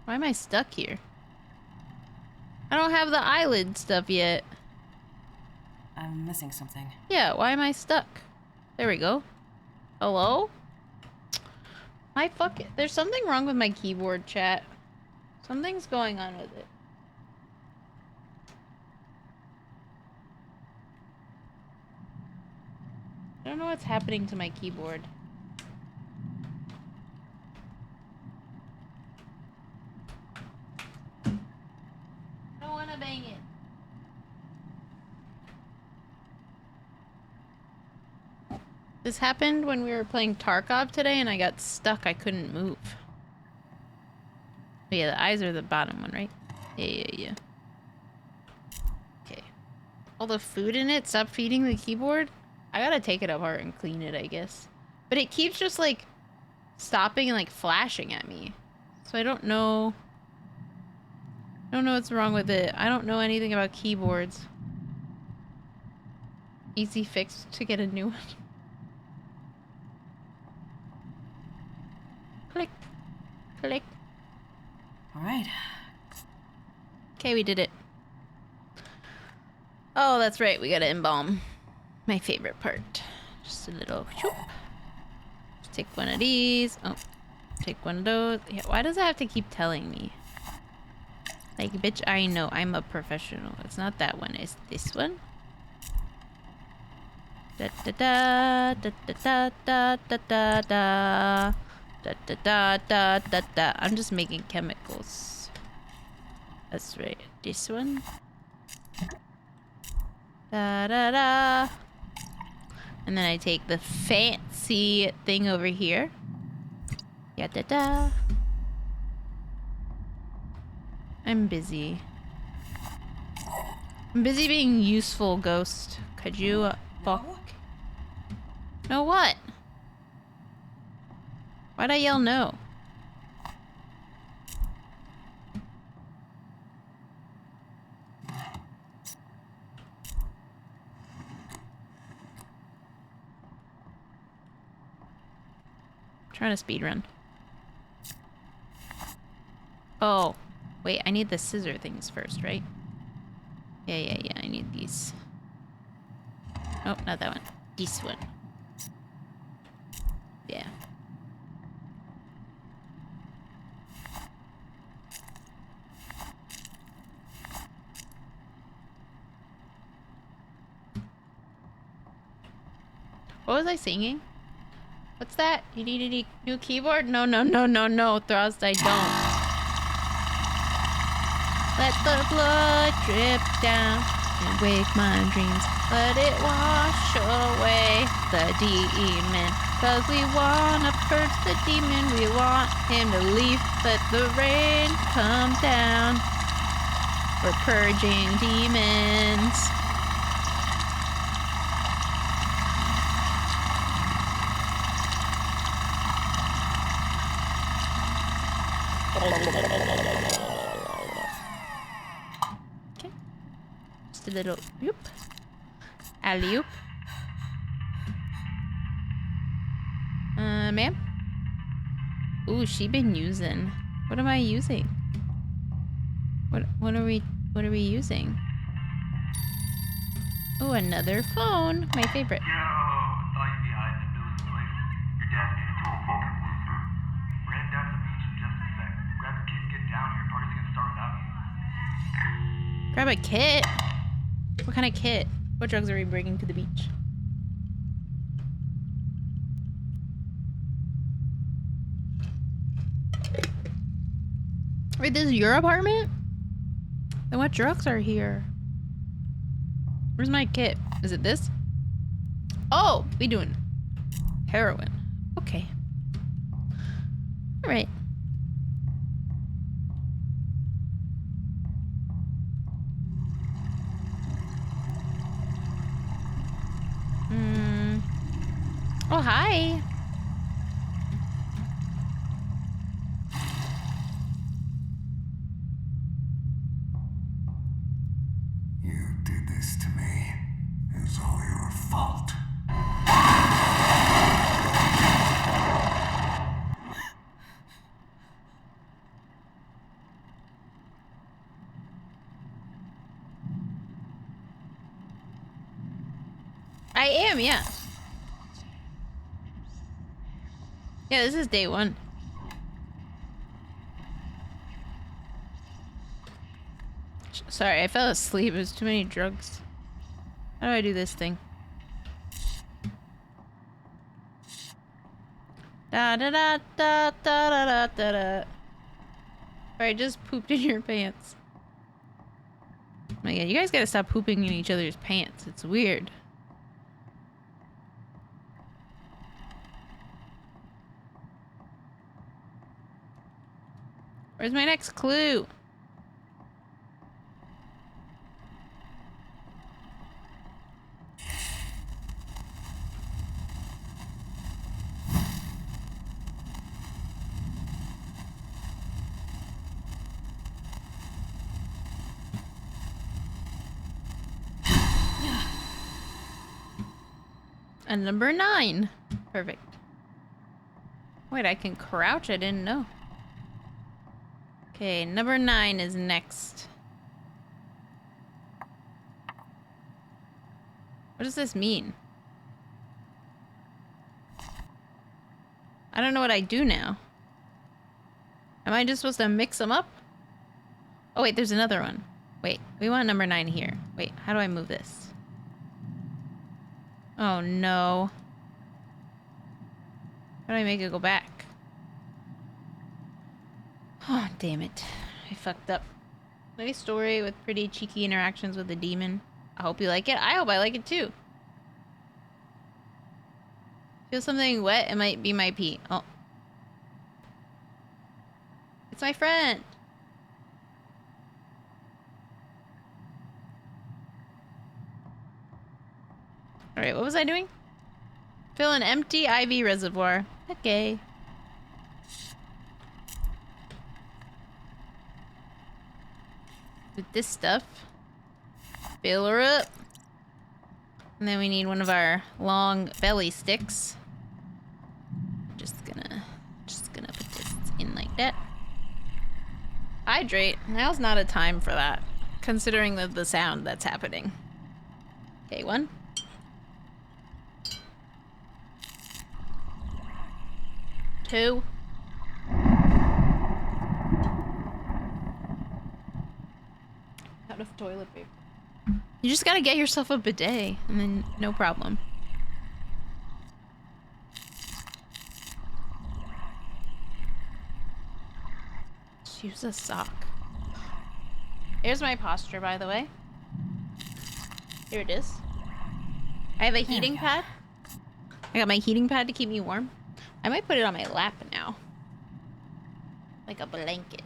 Why am I stuck here? I don't have the eyelid stuff yet. I'm missing something. Yeah, why am I stuck? There we go. Hello? There's something wrong with my keyboard, chat. Something's going on with it. I don't know what's happening to my keyboard. I don't want to bang it. This happened when we were playing Tarkov today and I got stuck. I couldn't move. Oh, yeah, the eyes are the bottom one, right? Yeah. Okay. All the food in it, stop feeding the keyboard. I gotta take it apart and clean it, I guess. But it keeps just, like, stopping and, like, flashing at me. So I don't know. I don't know what's wrong with it. I don't know anything about keyboards. Easy fix to get a new one. Click. Click. All right. Okay, we did it. Oh, that's right. We gotta embalm. My favorite part. Just a little. Whoop. Just take one of these. Oh, take one of those. Yeah, why does it have to keep telling me? Like, bitch, I know. I'm a professional. It's not that one. It's this one. Da da da da da da da da da da da da da da da. I'm just making chemicals. That's right. This one. Da da da. And then I take the fancy thing over here. Yeah da da. I'm busy. I'm busy being useful, ghost. Could you fuck? No what? Why'd I yell no? Trying to speed run. Oh, wait, I need the scissor things first, right? Yeah, I need these. Oh, not that one. This one. Yeah. What was I singing? What's that? You need a new keyboard? No, Thrust, I don't. Let the blood drip down and wake my dreams. Let it wash away the demon. Cause we wanna purge the demon. We want him to leave. Let the rain come down. We're purging demons. Okay. Just a little whoop. Alley-oop. Ma'am? Ooh, she been using. What am I using? What are we using? Ooh, another phone. My favorite. Yo, thought you'd be hiding in Billy's place. Your dad's getting into a fucking rooster. We're heading down to the beach in just a sec. Grab your kids, get down here. Party's gonna start without you. Grab a kit? What kind of kit? What drugs are we bringing to the beach? Wait, this is your apartment? Then what drugs are here? Where's my kit? Is it this? Oh, we doing heroin. Okay. All right. Oh, hi. You did this to me. It's all your fault. I am, yeah. Yeah, this is day one. Sorry, I fell asleep. It was too many drugs. How do I do this thing? Da da da da da da da da da. I just pooped in your pants. Oh my god, you guys gotta stop pooping in each other's pants. It's weird. Where's my next clue? And number 9. Perfect. Wait, I can crouch? I didn't know. Okay, number 9 is next. What does this mean? I don't know what I do now. Am I just supposed to mix them up? Oh wait, there's another one. Wait, we want number 9 here. Wait, how do I move this? Oh no. How do I make it go back? Oh, damn it. I fucked up. Nice story with pretty cheeky interactions with the demon. I hope you like it. I hope I like it too. Feel something wet? It might be my pee. Oh. It's my friend. Alright, what was I doing? Fill an empty IV reservoir. Okay. With this stuff. Fill her up. And then we need one of our long belly sticks. Just gonna put this in like that. Hydrate. Now's not a time for that, considering the sound that's happening. Okay, 1. 2. Out of toilet paper. You just gotta get yourself a bidet, and then no problem. Just use a sock. Here's my posture, by the way. Here it is. I have a heating pad. I got my heating pad to keep me warm. I might put it on my lap now. Like a blanket.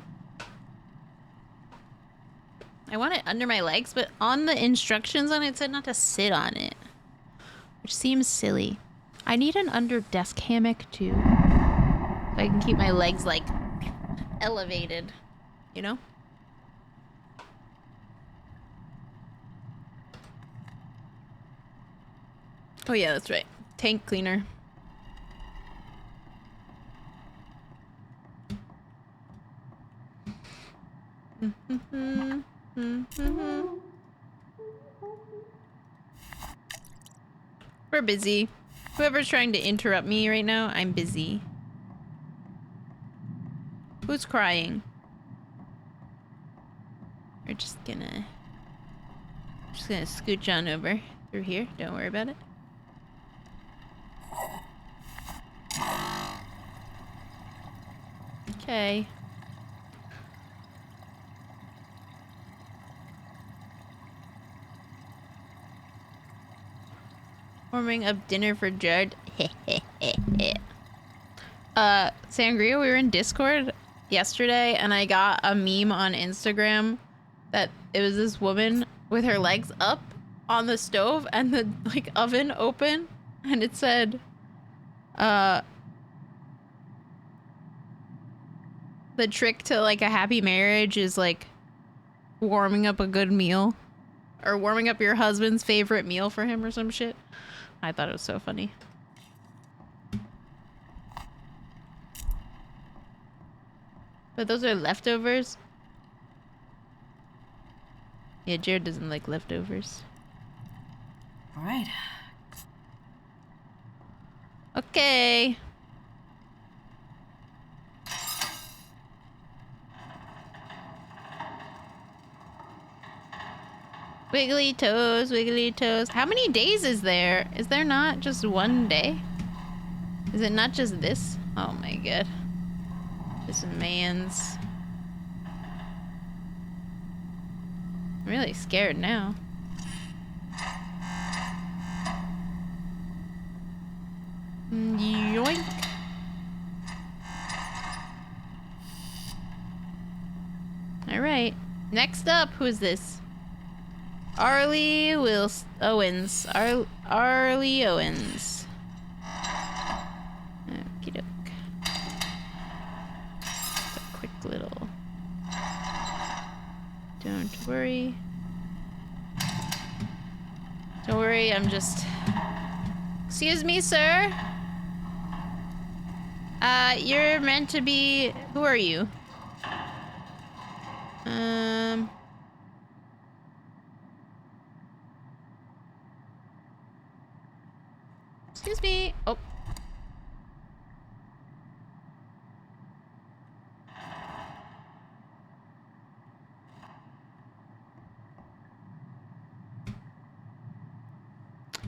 I want it under my legs, but on the instructions on it said not to sit on it. Which seems silly. I need an under desk hammock too. So I can keep my legs like elevated, you know? Oh yeah, that's right. Tank cleaner. We're busy. Whoever's trying to interrupt me right now, I'm busy. Who's crying? We're just gonna scooch on over through here. Don't worry about it. Okay. Warming up dinner for Jared. Sangria, we were in Discord yesterday and I got a meme on Instagram that it was this woman with her legs up on the stove and the like oven open, and it said the trick to like a happy marriage is like warming up a good meal or warming up your husband's favorite meal for him or some shit. I thought it was so funny. But those are leftovers. Yeah, Jared doesn't like leftovers. All right. Okay. Wiggly toes, wiggly toes. How many days is there? Is there not just one day? Is it not just this? Oh my god. This man's... I'm really scared now. Yoink. Alright. Next up, who's this? Arlie Owens. Arlie Owens. Okie doke. Just a quick little... Don't worry. Don't worry, I'm just... Excuse me, sir? You're meant to be... Who are you? Excuse me. Oh.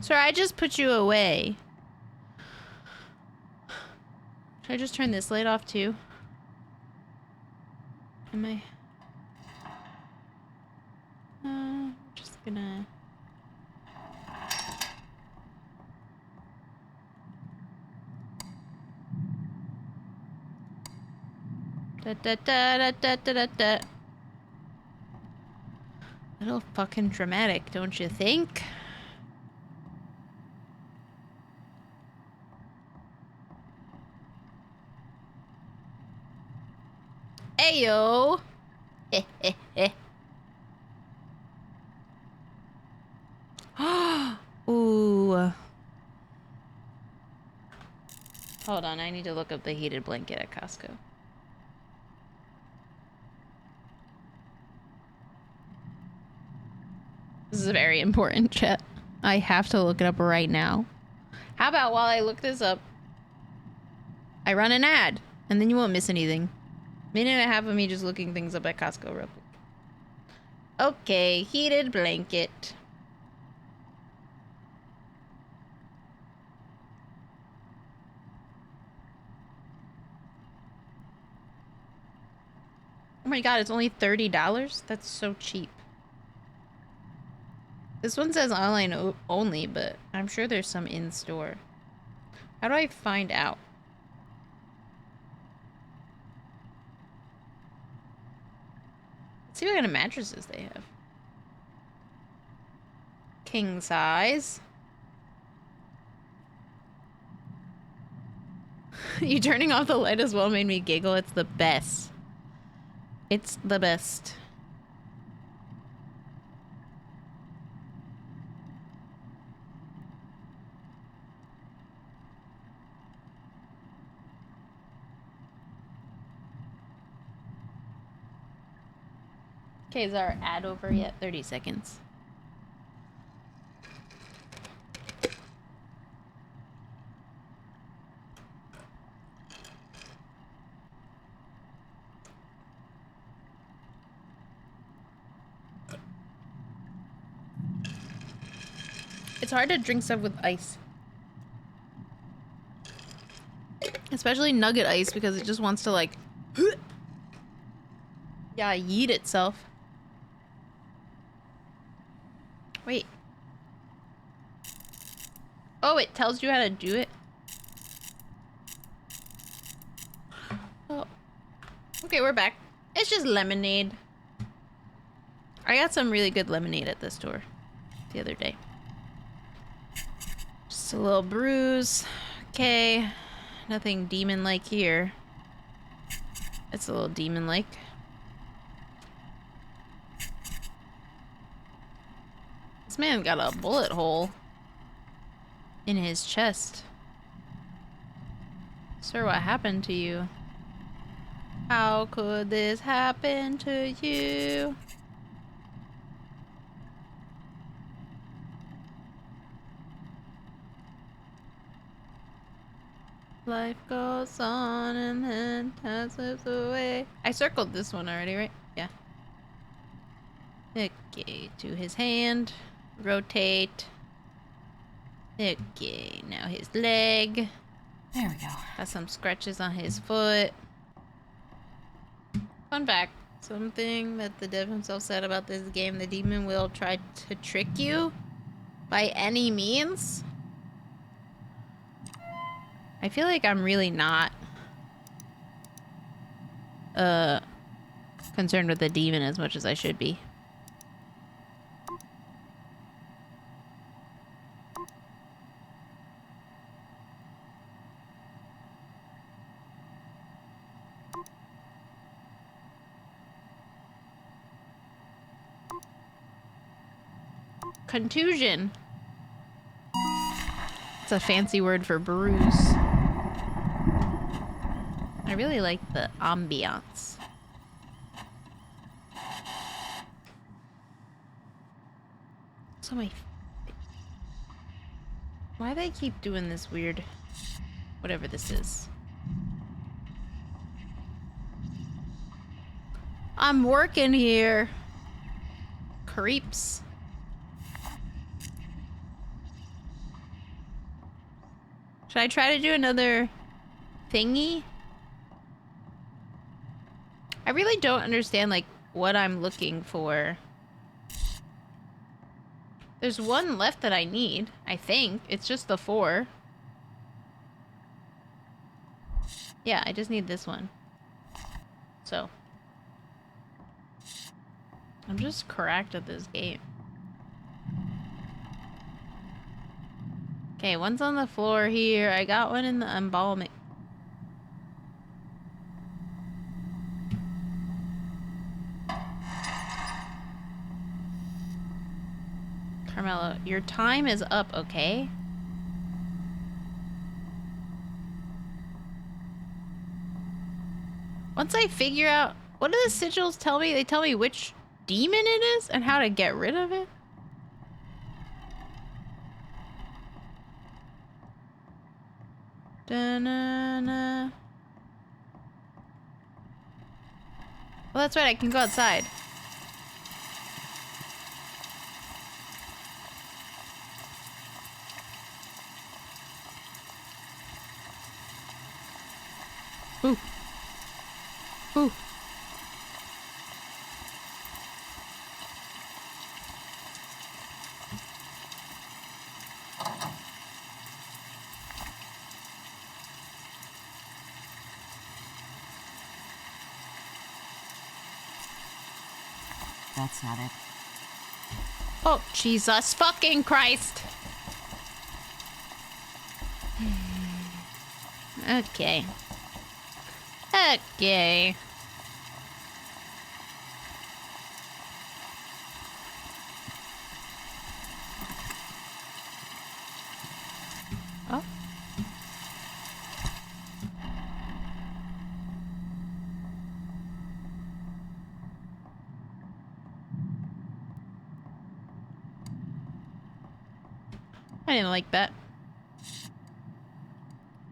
Sir, I just put you away. Should I just turn this light off too? Am I? Just gonna. Da da da da da da da da. A little fucking dramatic, don't you think? Ayo! Eh, eh, eh. Ooh. Hold on, I need to look up the heated blanket at Costco. This is very important, chat. I have to look it up right now. How about while I look this up, I run an ad, and then you won't miss anything. Minute and a half of me just looking things up at Costco real quick. Okay, heated blanket. Oh my god, it's only $30? That's so cheap. This one says online only, but I'm sure there's some in store. How do I find out? Let's see what kind of mattresses they have. King size. You turning off the light as well made me giggle. It's the best. It's the best. Okay, is our ad over yet? 30 seconds. It's hard to drink stuff with ice. Especially nugget ice because it just wants to like... yeah, yeet itself. Wait. Oh, it tells you how to do it? Oh. Okay, we're back. It's just lemonade. I got some really good lemonade at the store the other day. Just a little bruise. Okay. Nothing demon-like here. It's a little demon-like. This man got a bullet hole in his chest. Sir, what happened to you? How could this happen to you? Life goes on and then time slips away. I circled this one already, right? Yeah. Okay, to his hand. Rotate. Okay, now his leg. There we go. Got some scratches on his foot. Fun fact. Something that the dev himself said about this game, the demon will try to trick you by any means. I feel like I'm really not concerned with the demon as much as I should be. Contusion. It's a fancy word for bruise. I really like the ambiance. So my... Why they keep doing this weird... whatever this is. I'm working here. Creeps. Should I try to do another thingy? I really don't understand, like, what I'm looking for. There's one left that I need, I think. It's just the 4. Yeah, I just need this one. So. I'm just cracked at this game. Okay, one's on the floor here. I got one in the embalming. Carmelo, your time is up, okay? Once I figure out... what do the sigils tell me? They tell me which demon it is and how to get rid of it? Da-na-na. Well, that's right. I can go outside. Ooh. Ooh. That's not it. Oh, Jesus fucking Christ. Okay. Okay. Oh. I didn't like that.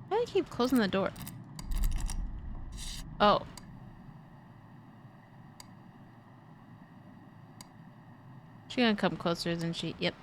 Why do they keep closing the door? Oh. She's gonna come closer, isn't she? Yep.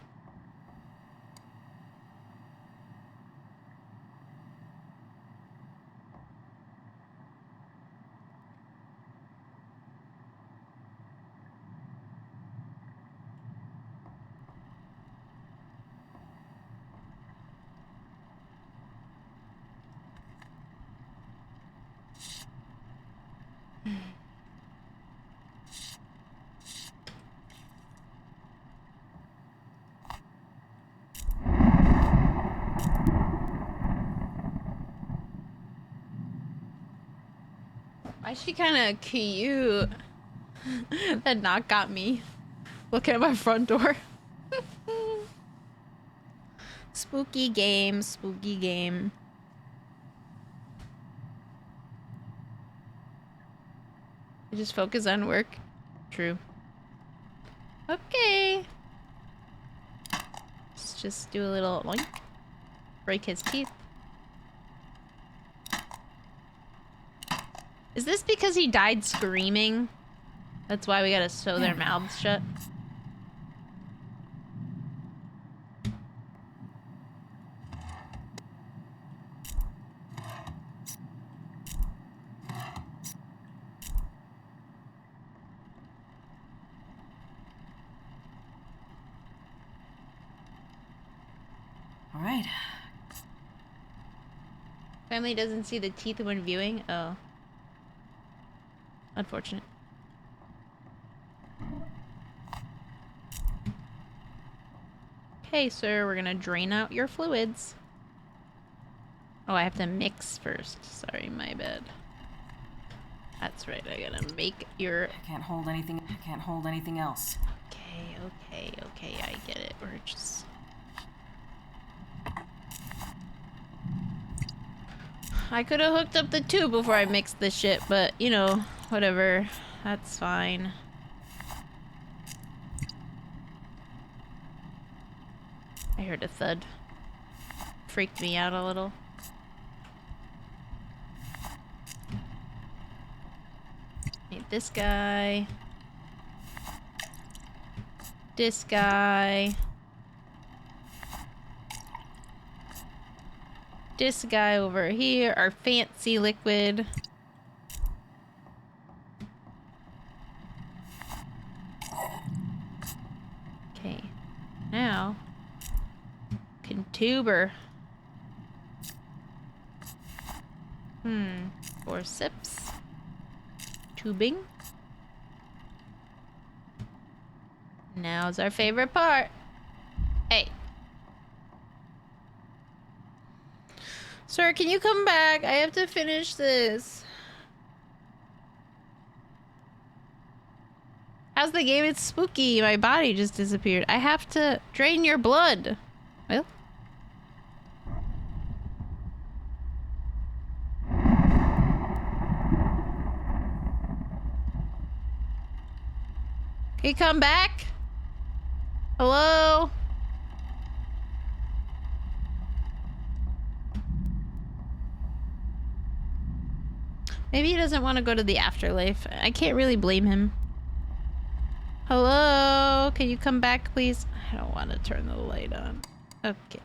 Why is she kind of cute? That knock got me. Looking at my front door. Spooky game, spooky game. I just focus on work. True. Okay. Let's just do a little oink. Break his teeth. Is this because he died screaming? That's why we gotta sew their mouths shut? All right. Family doesn't see the teeth when viewing? Oh. Unfortunate. Okay, sir, we're gonna drain out your fluids. Oh, I have to mix first. Sorry, my bad. That's right, I gotta make your... I can't hold anything. I can't hold anything else. Okay, I get it. We're just... I could have hooked up the tube before I mixed this shit, but, you know, whatever. That's fine. I heard a thud. freaked me out a little. Need this guy. This guy. This guy over here. Our fancy liquid. Okay. Now. Contuber. 4 sips. Tubing. Now's our favorite part. Hey. Sir, can you come back? I have to finish this. How's the game? It's spooky. My body just disappeared. I have to drain your blood. Well. Can you come back? Hello? Maybe he doesn't want to go to the afterlife. I can't really blame him. Hello? Can you come back, please? I don't want to turn the light on. Okay.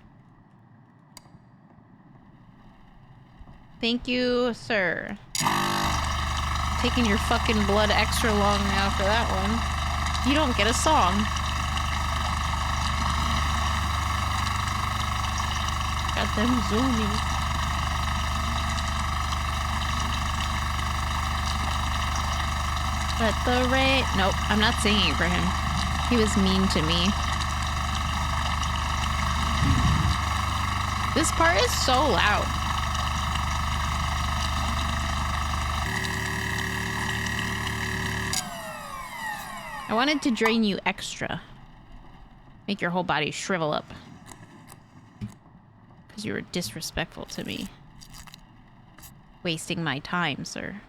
Thank you, sir. Taking your fucking blood extra long now for that one. You don't get a song. Got them zoomies. Let the rain... Nope, I'm not singing for him. He was mean to me. This part is so loud. I wanted to drain you extra. Make your whole body shrivel up. Because you were disrespectful to me. Wasting my time, sir.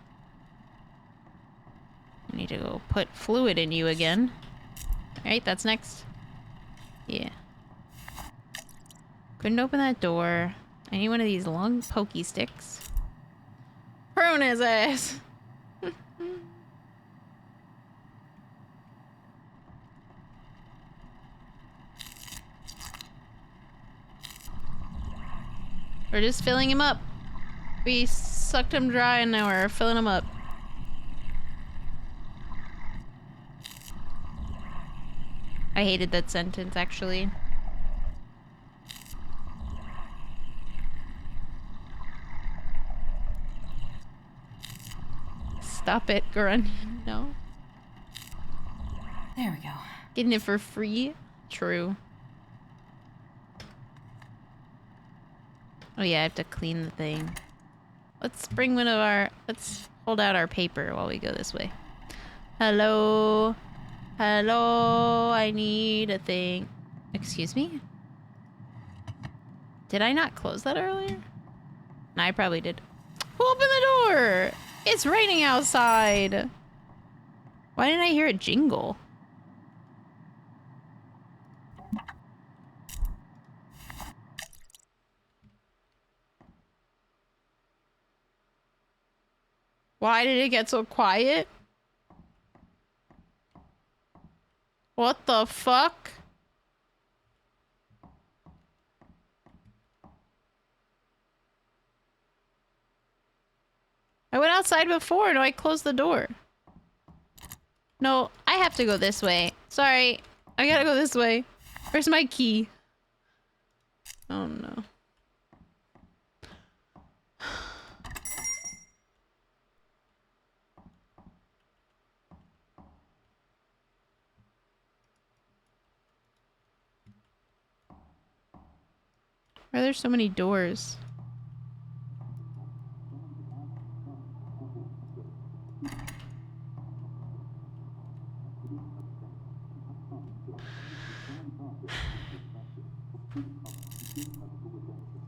I need to go put fluid in you again. Alright, that's next. Yeah. Couldn't open that door. I need one of these long pokey sticks. Prune his ass! We're just filling him up. We sucked him dry and now we're filling him up. I hated that sentence, actually. Stop it, Grun. No. There we go. Getting it for free? True. Oh yeah, I have to clean the thing. Let's bring one of our... Let's hold out our paper while we go this way. Hello? Hello? I need a thing. Excuse me? Did I not close that earlier? No, I probably did. Who opened the door? It's raining outside. Why didn't I hear a jingle? Why did it get so quiet? What the fuck? I went outside before. No, I closed the door. No, I have to go this way. Sorry. I gotta go this way. Where's my key? Oh no. Why are there so many doors?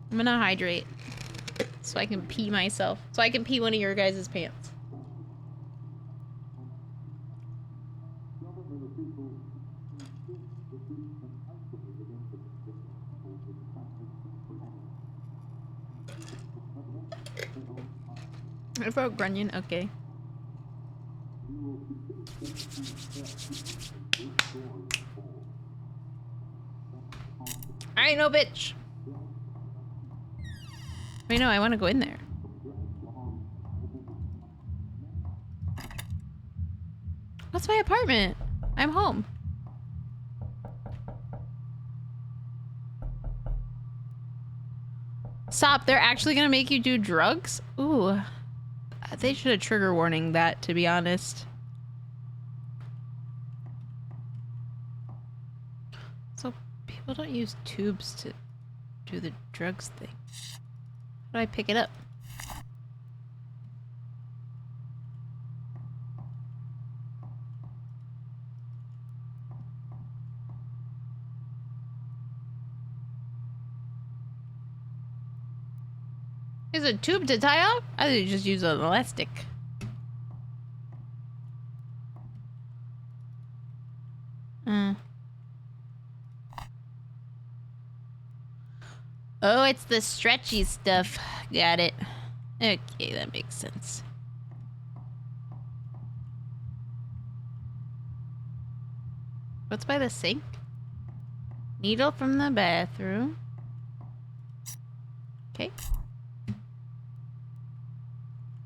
I'm gonna hydrate so I can pee myself. So I can pee one of your guys' pants. For Grunion, okay. I ain't no bitch. Wait, no, I want to go in there. What's my apartment? I'm home. Stop, they're actually gonna make you do drugs? Ooh. They should have trigger warning that, to be honest. So, people don't use tubes to do the drugs thing. How do I pick it up? Use a tube to tie up? I think you just use an elastic. Oh, it's the stretchy stuff. Got it. Okay, that makes sense. What's by the sink? Needle from the bathroom. Okay.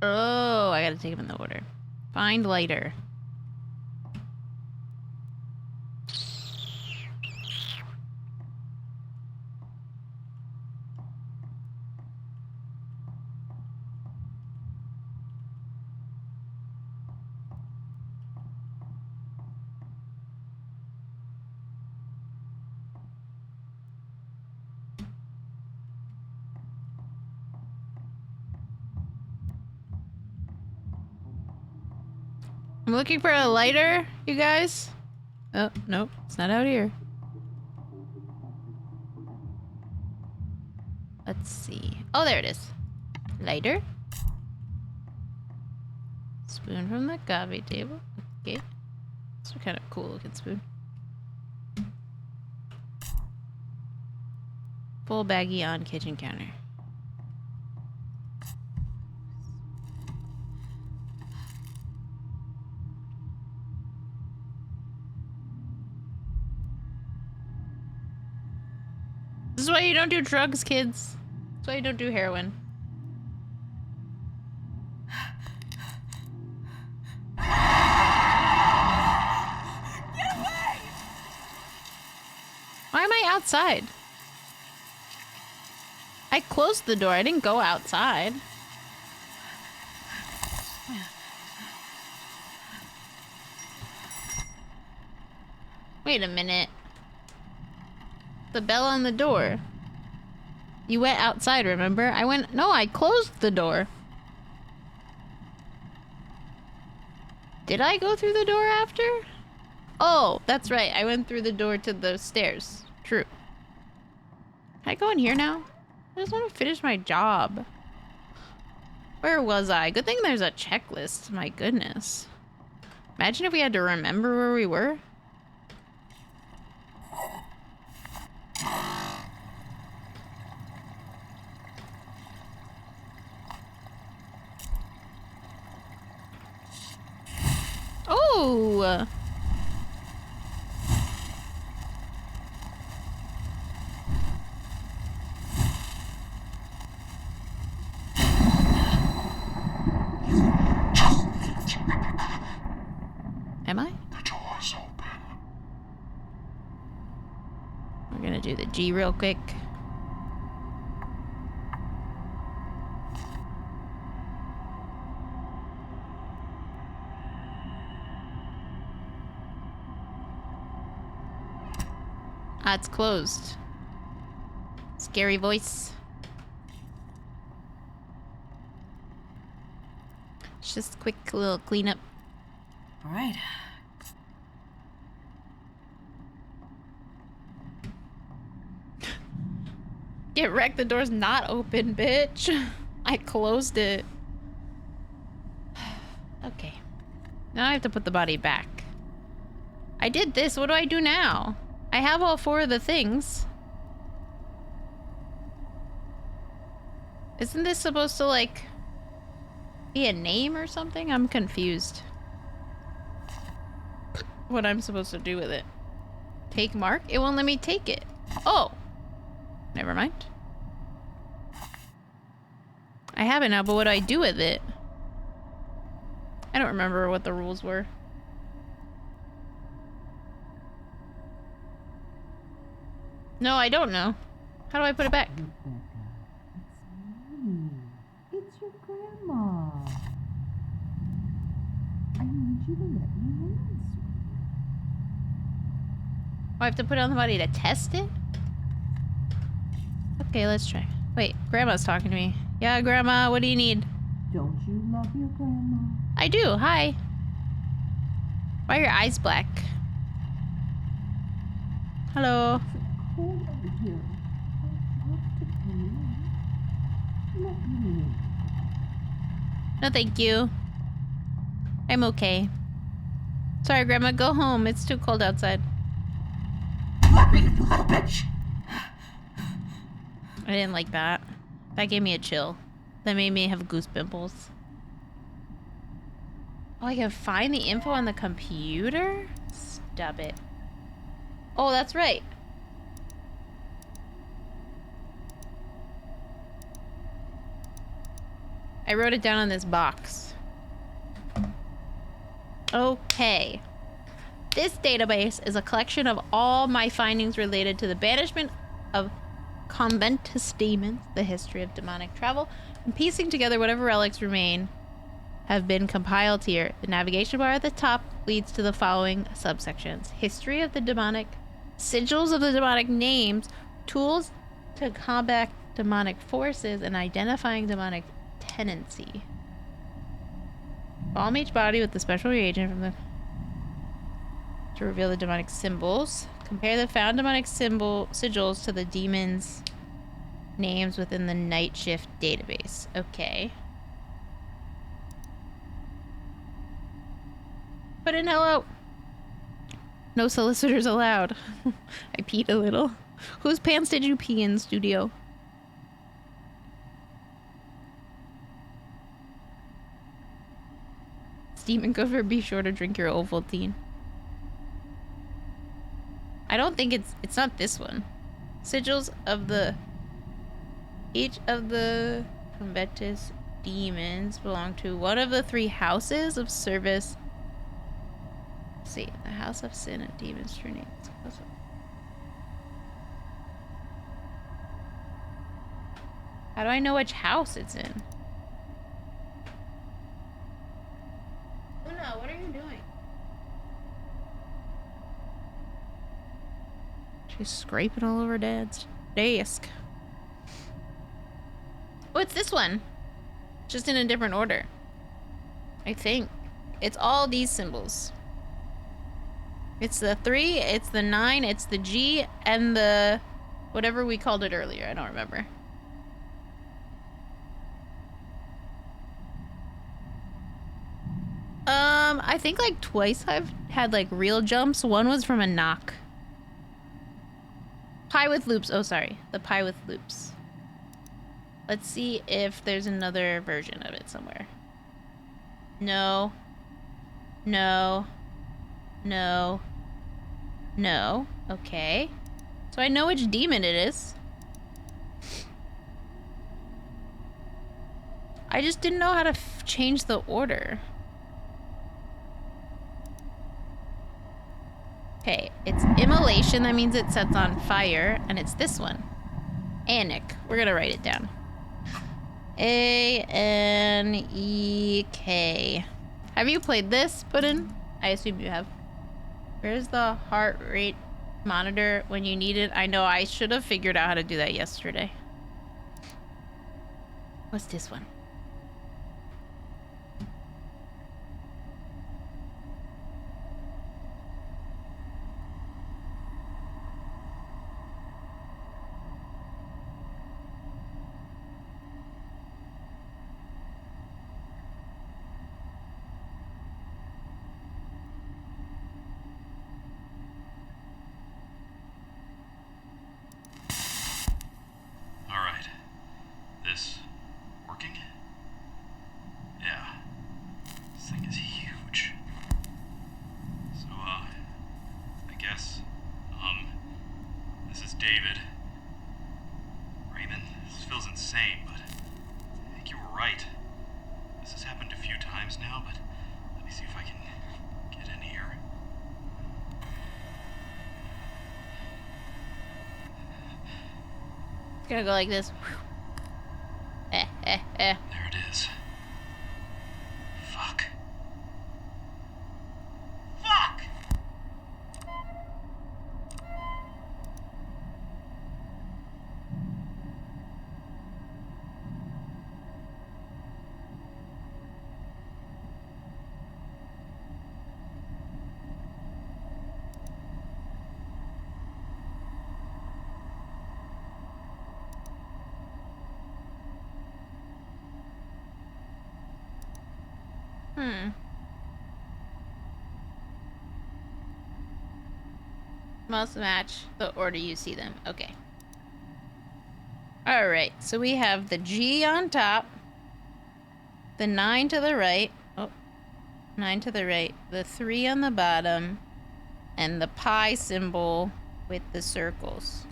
Oh, I gotta take them in the order. Find lighter. I'm looking for a lighter, you guys. Oh, nope, it's not out here. Let's see. Oh, there it is. Lighter. Spoon from the coffee table. Okay. It's a kind of cool looking spoon. Full baggie on kitchen counter. This is why you don't do drugs, kids. That's why you don't do heroin. Get away! Why am I outside? I closed the door. I didn't go outside. Wait a minute. The bell on the door. You went outside, remember? No, I closed the door. Did I go through the door after? Oh, that's right. I went through the door to the stairs. True. Can I go in here now? I just want to finish my job. Where was I? Good thing there's a checklist. My goodness. Imagine if we had to remember where we were. Oh! Am I? The door's open. We're gonna do the G real quick. Ah, it's closed. Scary voice. It's just a quick little cleanup. All right. Get wrecked, the door's not open, bitch. I closed it. Okay. Now I have to put the body back. I did this, what do I do now? I have all 4 of the things. Isn't this supposed to, like... Be a name or something? I'm confused. What I'm supposed to do with it. Take mark? It won't let me take it. Oh. Never mind. I have it now, but what do I do with it? I don't remember what the rules were. No, I don't know. How do I put it back? Rebecca, it's me. It's your grandma. I need you to let me in, sweetie. Oh, I have to put it on the body to test it? Okay, let's try. Wait, Grandma's talking to me. Yeah, Grandma, what do you need? Don't you love your grandma? I do, hi. Why are your eyes black? Hello. It's so cold over here. I'd love to come in. Let me in. No, thank you. I'm okay. Sorry, Grandma, go home. It's too cold outside. Let me, you little bitch! I didn't like that. That gave me a chill. That made me have goose pimples. Oh, I can find the info on the computer? Stop it. Oh, that's right. I wrote it down on this box. Okay. This database is a collection of all my findings related to the banishment of conventus demons, the history of demonic travel, and piecing together whatever relics remain have been compiled here. The navigation bar at the top leads to the following subsections: history of the demonic, sigils of the demonic names, tools to combat demonic forces, and identifying demonic tendency. Bomb each body with the special reagent from the to reveal the demonic symbols. Compare the found demonic sigils to the demons' names within the Night Shift database. Okay. Put in hello. No solicitors allowed. I peed a little. Whose pants did you pee in, studio? Demon Cover, be sure to drink your Ovaltine. I don't think it's not this one. Sigils of the each of the conventus demons belong to one of the three houses of service. Let's see, the House of Sin and Demons, true names. How do I know which house it's in? Una, what are you doing? She's scraping all over Dad's desk. Oh, it's this one. Just in a different order. I think. It's all these symbols. It's the 3, it's the 9, it's the G, and the whatever we called it earlier. I don't remember. I think like twice I've had like real jumps. One was from a knock. Pie with loops. Oh, sorry. The pie with loops. Let's see if there's another version of it somewhere. No. No. No. No. Okay. So I know which demon it is. I just didn't know how to change the order. Okay, it's immolation. That means it sets on fire. And it's this one. Anik. We're gonna write it down. A-N-E-K. Have you played this, Puddin? I assume you have. Where's the heart rate monitor when you need it? I know I should have figured out how to do that yesterday. What's this one? Alright. This working? David. Raven, this feels insane, but I think you were right. This has happened a few times now, but let me see if I can get in here. It's gonna go like this. There it is. Fuck. Fuck! Must match the order you see them. Okay. Alright, so we have the G on top, the 9 to the right, 9 to the right, the 3 on the bottom, and the pi symbol with the circles.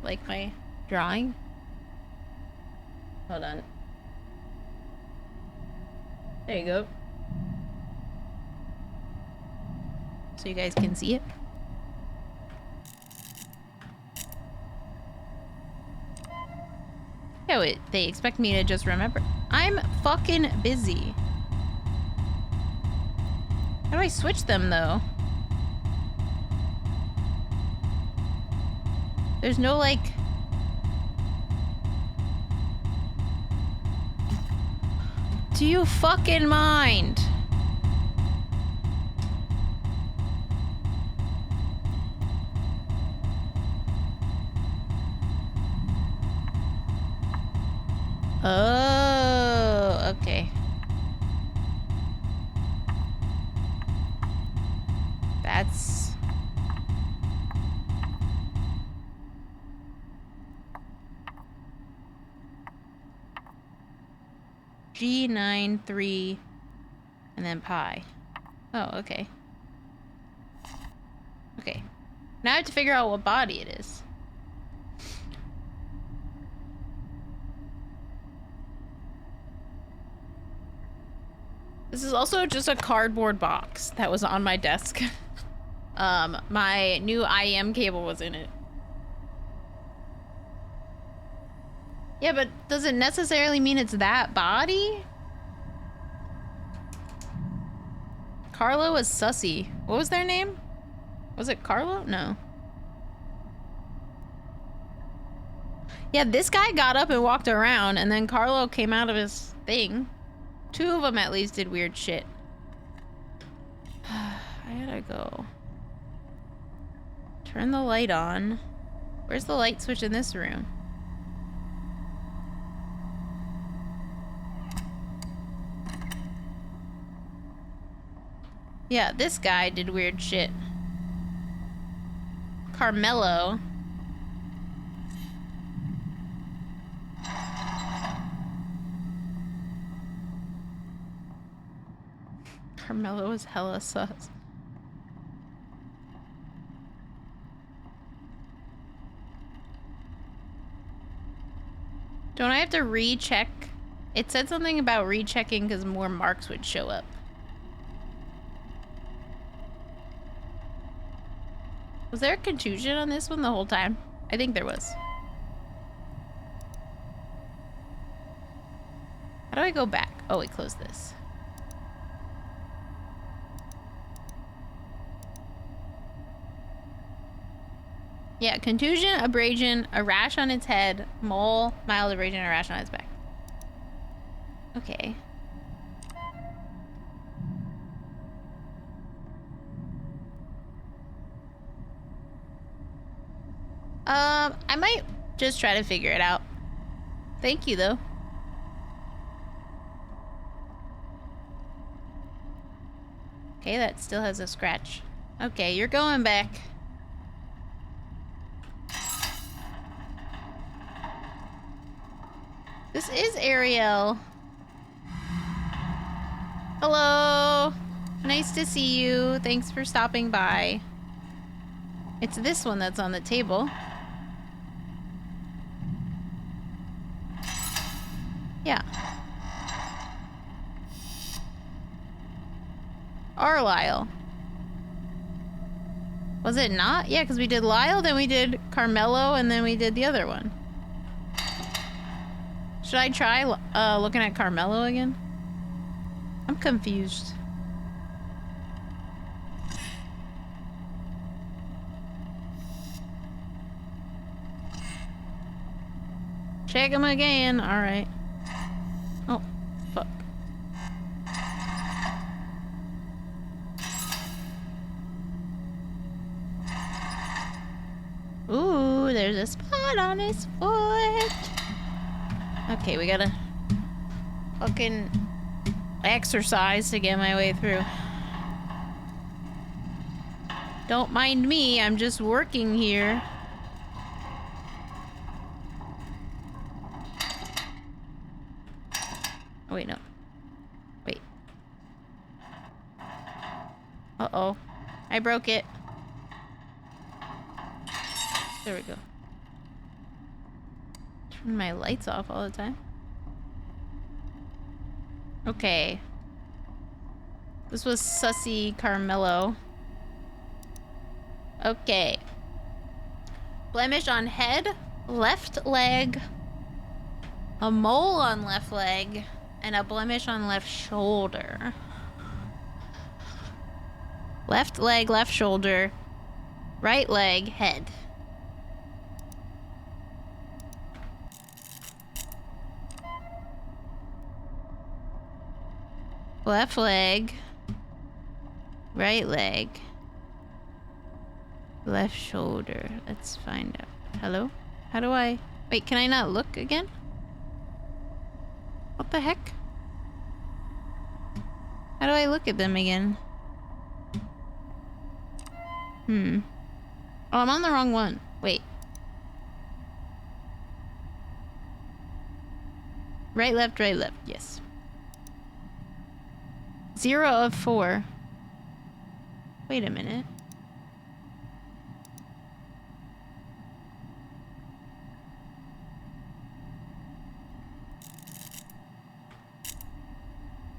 Like my drawing? Hold on. There you go. So you guys can see it. Yeah, wait, they expect me to just remember. I'm fucking busy. How do I switch them, though? There's no, like... Do you fucking mind? Oh, okay. That's... G9, 3, and then pi. Oh, okay. Okay. Now I have to figure out what body it is. This is also just a cardboard box that was on my desk. My new IM cable was in it. Yeah, but does it necessarily mean it's that body? Carlo was sussy. What was their name? Was it Carlo? No. Yeah, this guy got up and walked around, and then Carlo came out of his thing. 2 of them at least did weird shit. I gotta go. Turn the light on. Where's the light switch in this room? Yeah, this guy did weird shit. Carmelo. Carmelo was hella sus. Don't I have to recheck? It said something about rechecking because more marks would show up. Was there a contusion on this one the whole time? I think there was. How do I go back? Oh, wait, close this. Yeah, contusion, abrasion, a rash on its head, mole, mild abrasion, a rash on its back. Okay. I might just try to figure it out. Thank you, though. Okay, that still has a scratch. Okay, you're going back. This is Ariel. Hello. Nice to see you. Thanks for stopping by. It's this one that's on the table. Yeah. Or Lyle. Was it not? Yeah, because we did Lyle, then we did Carmelo, and then we did the other one. Should I try looking at Carmelo again? I'm confused. Check him again. Alright. Oh, fuck. Ooh, there's a spot on his foot. Okay, we gotta fucking exercise to get my way through. Don't mind me, I'm just working here. Oh, wait, no. Wait. Uh-oh. I broke it. There we go. Turn my lights off all the time. Okay. This was Sussy Carmelo. Okay. Blemish on head, left leg, a mole on left leg, and a blemish on left shoulder. Left leg, left shoulder, right leg, head. Left leg, right leg, left shoulder. Let's find out. Hello? How do I... Wait, can I not look again? What the heck? How do I look at them again? Oh, I'm on the wrong one. Wait. Right, left, yes. 0 of 4. Wait a minute.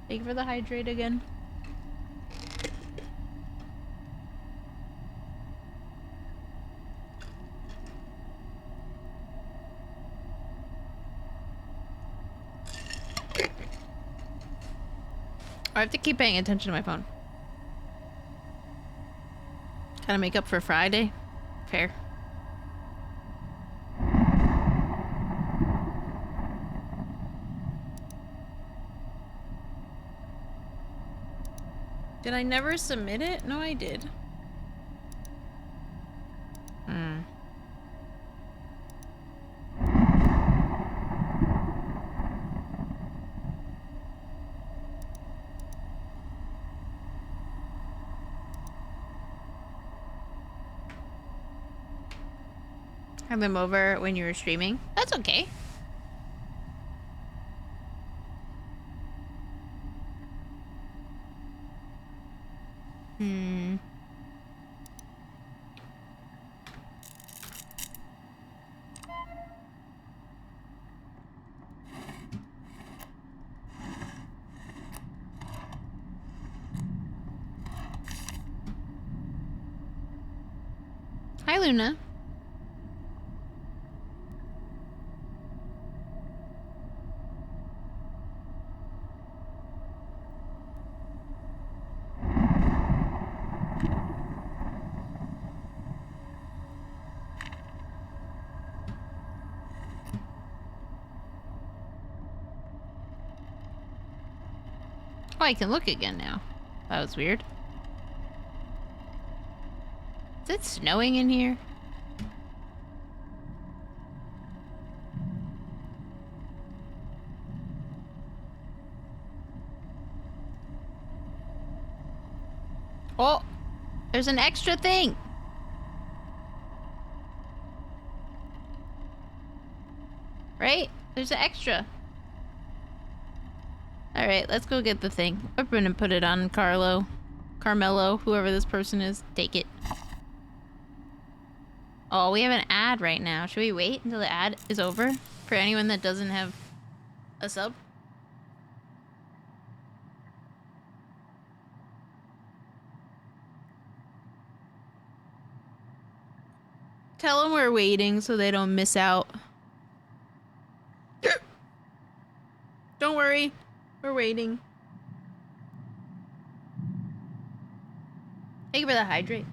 Thank you for the hydrate again. I have to keep paying attention to my phone. Gotta make up for Friday. Fair. Did I never submit it? No, I did. Have them over when you were streaming? That's okay. Hi, Luna. Oh, I can look again now. That was weird. Is it snowing in here? Oh, there's an extra thing. Right? There's an extra. Alright, let's go get the thing. I'm gonna put it on Carmelo, whoever this person is. Take it. Oh, we have an ad right now. Should we wait until the ad is over? For anyone that doesn't have A sub? Tell them we're waiting so they don't miss out. Don't worry. We're waiting. Thank you for the hydrate.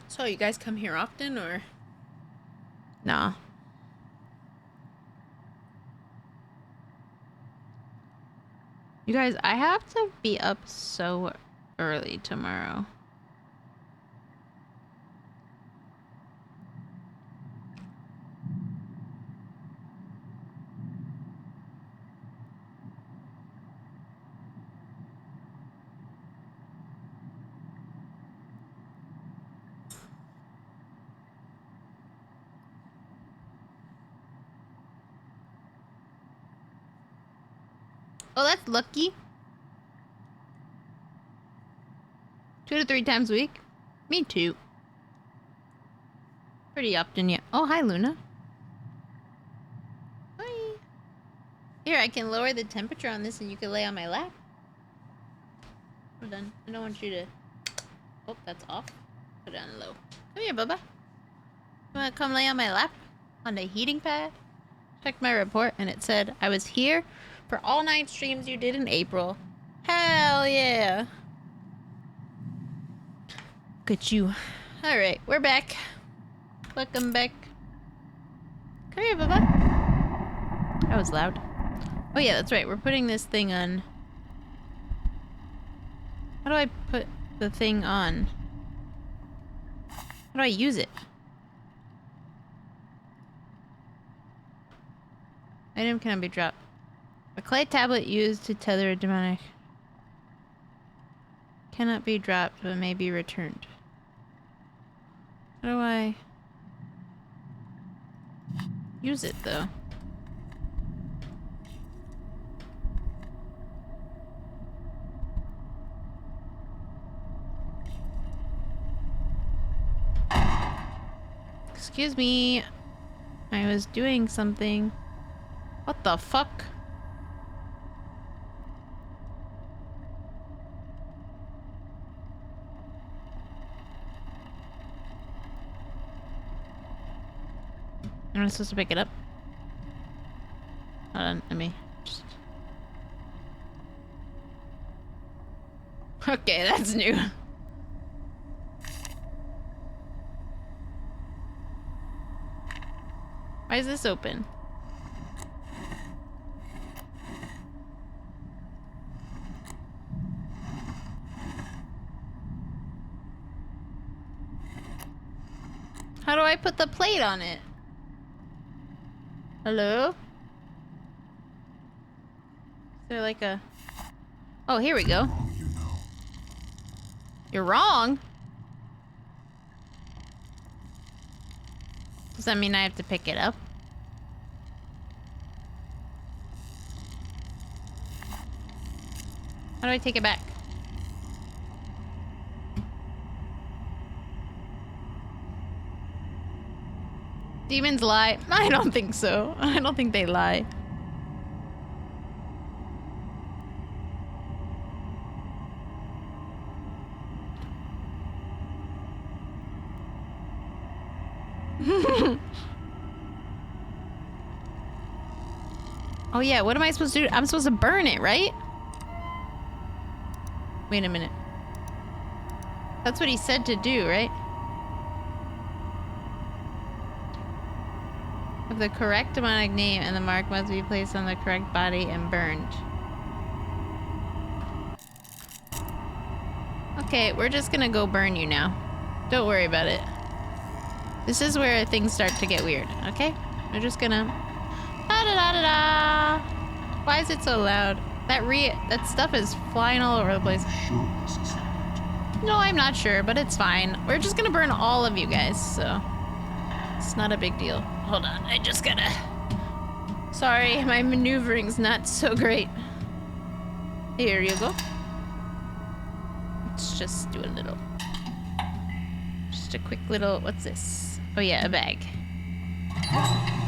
So you guys come here often or? Nah. You guys, I have to be up so early tomorrow. Oh, that's lucky. 2 to 3 times a week? Me too. Pretty often, yeah. Oh, hi, Luna. Hi. Here, I can lower the temperature on this and you can lay on my lap. Hold on. I don't want you to... Oh, that's off. Put it on low. Come here, Bubba. You wanna come lay on my lap? On the heating pad? Checked my report and it said I was here for all 9 streams you did in April. Hell yeah. Look at you. Alright, we're back. Welcome back. Come here, Bubba. That was loud. Oh yeah, that's right. We're putting this thing on. How do I put the thing on? How do I use it? Item cannot be dropped. A clay tablet used to tether a demonic cannot be dropped but may be returned. How do I use it though? Excuse me. I was doing something. What the fuck? Am I supposed to pick it up? Hold on, let me just... Okay, that's new. Why is this open? How do I put the plate on it? Hello? Is there like a... Oh, here we go. You're wrong? Does that mean I have to pick it up? How do I take it back? Demons lie? I don't think so. I don't think they lie. Oh yeah, what am I supposed to do? I'm supposed to burn it, right? Wait a minute. That's what he said to do, right? Of the correct demonic name and the mark must be placed on the correct body and burned. Okay, we're just gonna go burn you now. Don't worry about it. This is where things start to get weird, okay? We're just gonna... Da-da-da-da-da! Why is it so loud? That stuff is flying all over the place. No, I'm not sure, but it's fine. We're just gonna burn all of you guys, so... It's not a big deal. Hold on, I just gotta Sorry, my maneuvering's not so great. Here you go. Let's just do a little. Just a quick little. What's this? Oh, yeah, a bag.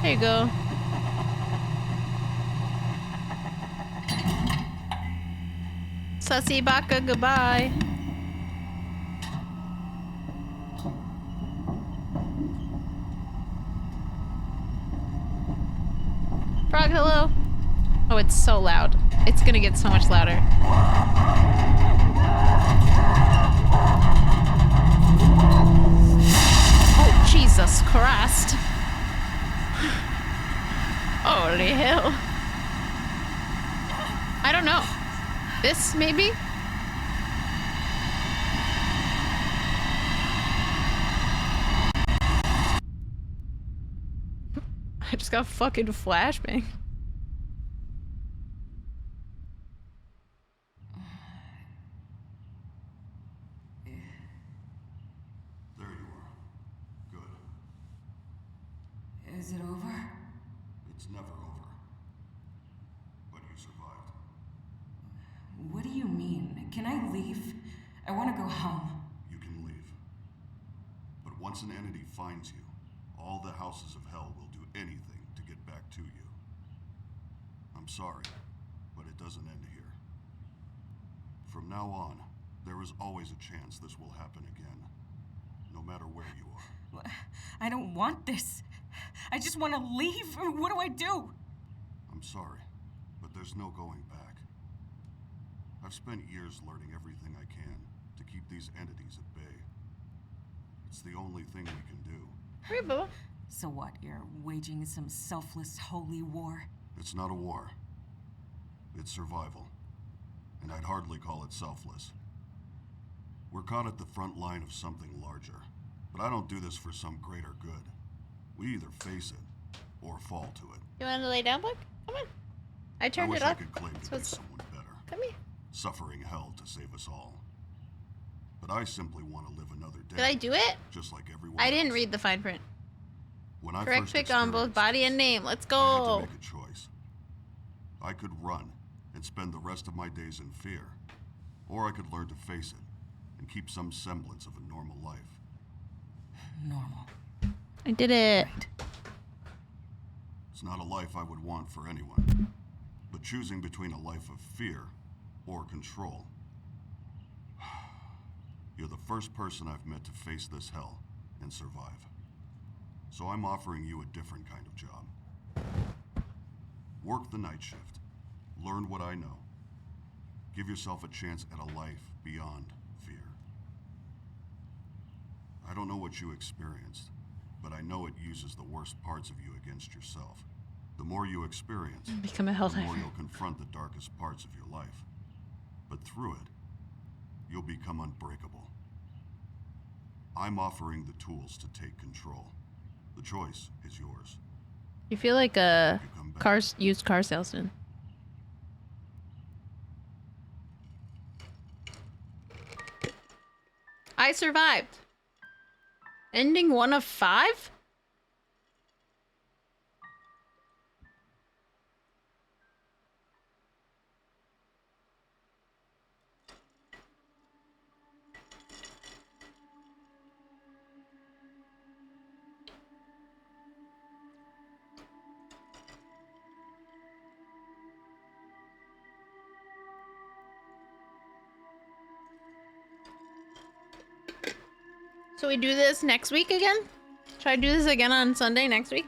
There you go. Sussy Baka, goodbye. Frog, hello. Oh, it's so loud. It's gonna get so much louder. Oh, Jesus Christ. Holy hell. I don't know. This, maybe? I just got fucking flashbang. There you are. Good. Is it over? It's never over. But you survived. What do you mean? Can I leave? I want to go home. You can leave. But once an entity finds you, all the houses of hell will do anything to get back to you. I'm sorry, but it doesn't end here. From now on, there is always a chance this will happen again, no matter where you are. I don't want this. I just want to leave. What do I do? I'm sorry, but there's no going back. I've spent years learning everything I can to keep these entities at bay. It's the only thing we can do. Hey, Bubba. So what, you're waging some selfless holy war? It's not a war. It's survival. And I'd hardly call it selfless. We're caught at the front line of something larger. But I don't do this for some greater good. We either face it, or fall to it. You want to lay down, Buck? Come on. I turned it I off. could claim to be someone better. Come here. Suffering hell to save us all. But I simply want to live another day. Did I do it? Just like everyone I didn't else. read the fine print. When I Correct first pick on both experienced body this, and name. Let's I had to go. make a choice. I could run and spend the rest of my days in fear, or I could learn to face it and keep some semblance of a normal life. Normal. I did it. Right. It's not a life I would want for anyone, but choosing between a life of fear or control. You're the first person I've met to face this hell and survive. So I'm offering you a different kind of job. Work the night shift. Learn what I know. Give yourself a chance at a life beyond fear. I don't know what you experienced, but I know it uses the worst parts of you against yourself. The more you experience, Become a the more helldiver. you'll confront the darkest parts of your life. But through it, you'll become unbreakable. I'm offering the tools to take control. The choice is yours. You feel like a You come back. used car salesman. I survived. Ending 1 of 5? So we do this next week again? Should I do this again on Sunday next week?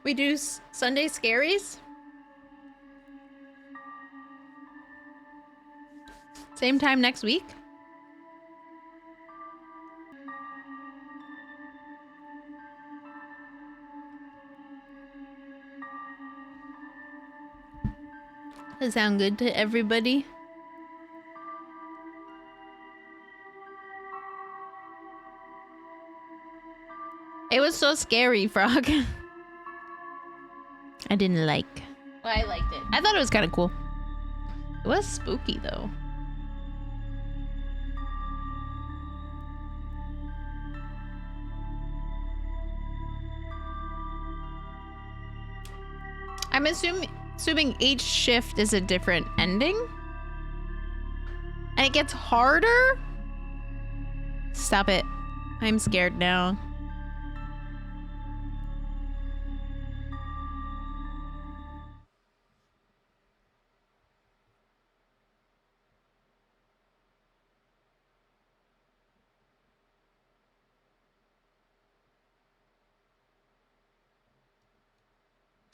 We do Sunday Scaries? Same time next week? Does that sound good to everybody? It was so scary, Frog. I didn't like. Well, I liked it. I thought it was kind of cool. It was spooky, though. I'm assuming each shift is a different ending? And it gets harder? Stop it. I'm scared now.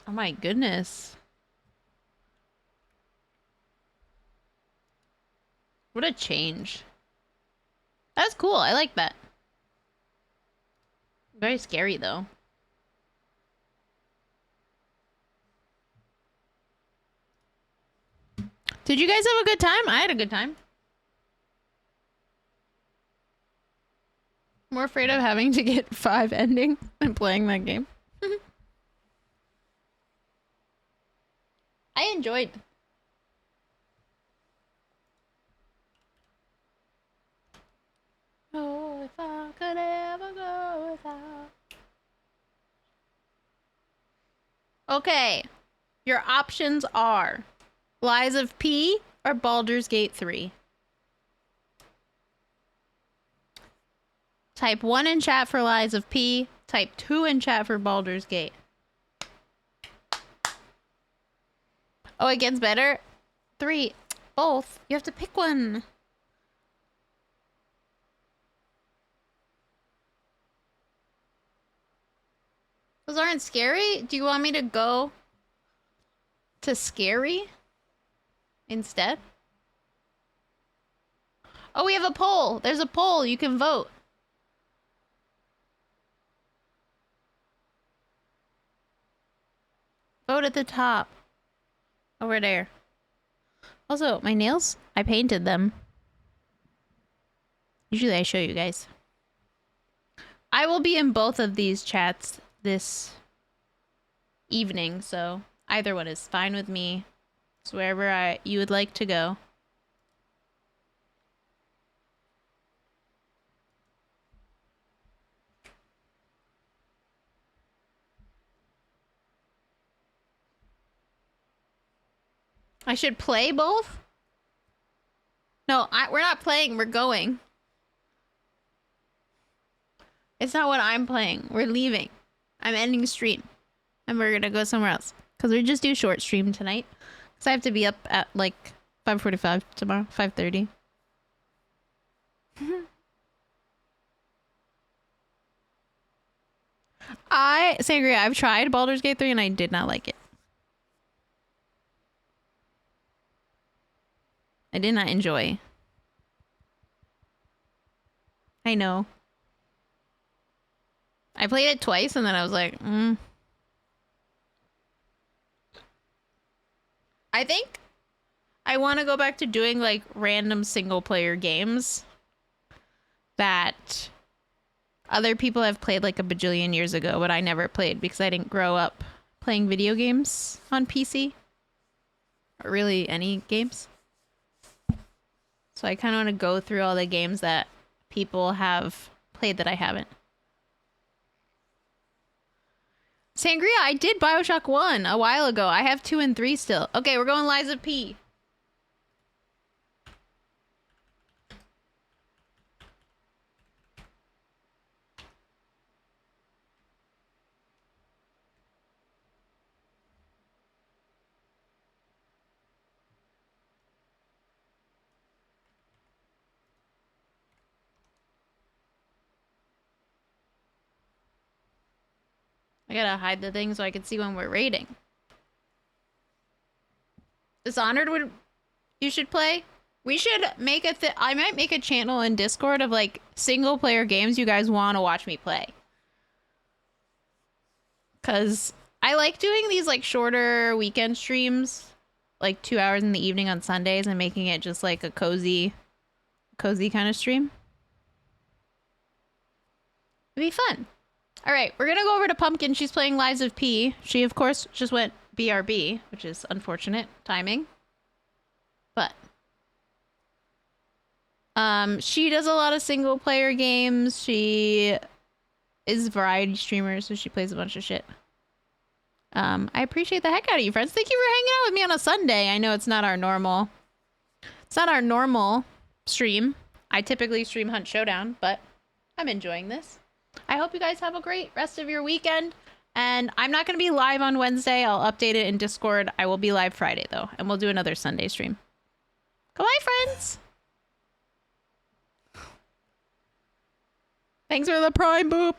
Oh my goodness. What a change. That's cool. I like that. Very scary though. Did you guys have a good time? I had a good time. More afraid of having to get 5 ending than playing that game. I enjoyed. Oh, if I could ever go without. Okay. Your options are Lies of P or Baldur's Gate 3. Type 1 in chat for Lies of P. Type 2 in chat for Baldur's Gate. Oh, it gets better? 3. Both. You have to pick one. Those aren't scary? Do you want me to go to scary instead? Oh, we have a poll. There's a poll. You can vote. Vote at the top. Over there. Also, my nails, I painted them. Usually I show you guys. I will be in both of these chats this evening, so either one is fine with me. It's wherever you would like to go. I should play both? No, we're not playing, we're going. It's not what I'm playing. We're leaving. I'm ending stream. And we're gonna go somewhere else. Because we just do short stream tonight. Because I have to be up at like 5:45 tomorrow. 5:30. Sangria, I've tried Baldur's Gate 3 and I did not like it. I did not enjoy. I know. I played it twice and then I was like, I think I want to go back to doing like random single player games that other people have played like a bajillion years ago, but I never played because I didn't grow up playing video games on PC. Or really any games. So I kind of want to go through all the games that people have played that I haven't. Sangria, I did Bioshock 1 a while ago. I have 2 and 3 still. Okay, we're going Lies of P. I gotta hide the thing so I can see when we're raiding. Dishonored you should play? We should make I might make a channel in Discord of like single player games you guys want to watch me play. Cause I like doing these like shorter weekend streams, like 2 hours in the evening on Sundays and making it just like a cozy kind of stream. It'd be fun. All right, we're gonna go over to Pumpkin. She's playing Lies of P. She, of course, just went BRB, which is unfortunate timing. But she does a lot of single player games. She is a variety streamer, so she plays a bunch of shit. I appreciate the heck out of you, friends. Thank you for hanging out with me on a Sunday. I know it's not our normal stream. I typically stream Hunt Showdown, but I'm enjoying this. I hope you guys have a great rest of your weekend. And I'm not going to be live on Wednesday. I'll update it in Discord. I will be live Friday, though, and we'll do another Sunday stream. Goodbye, friends. Thanks for the Prime boop.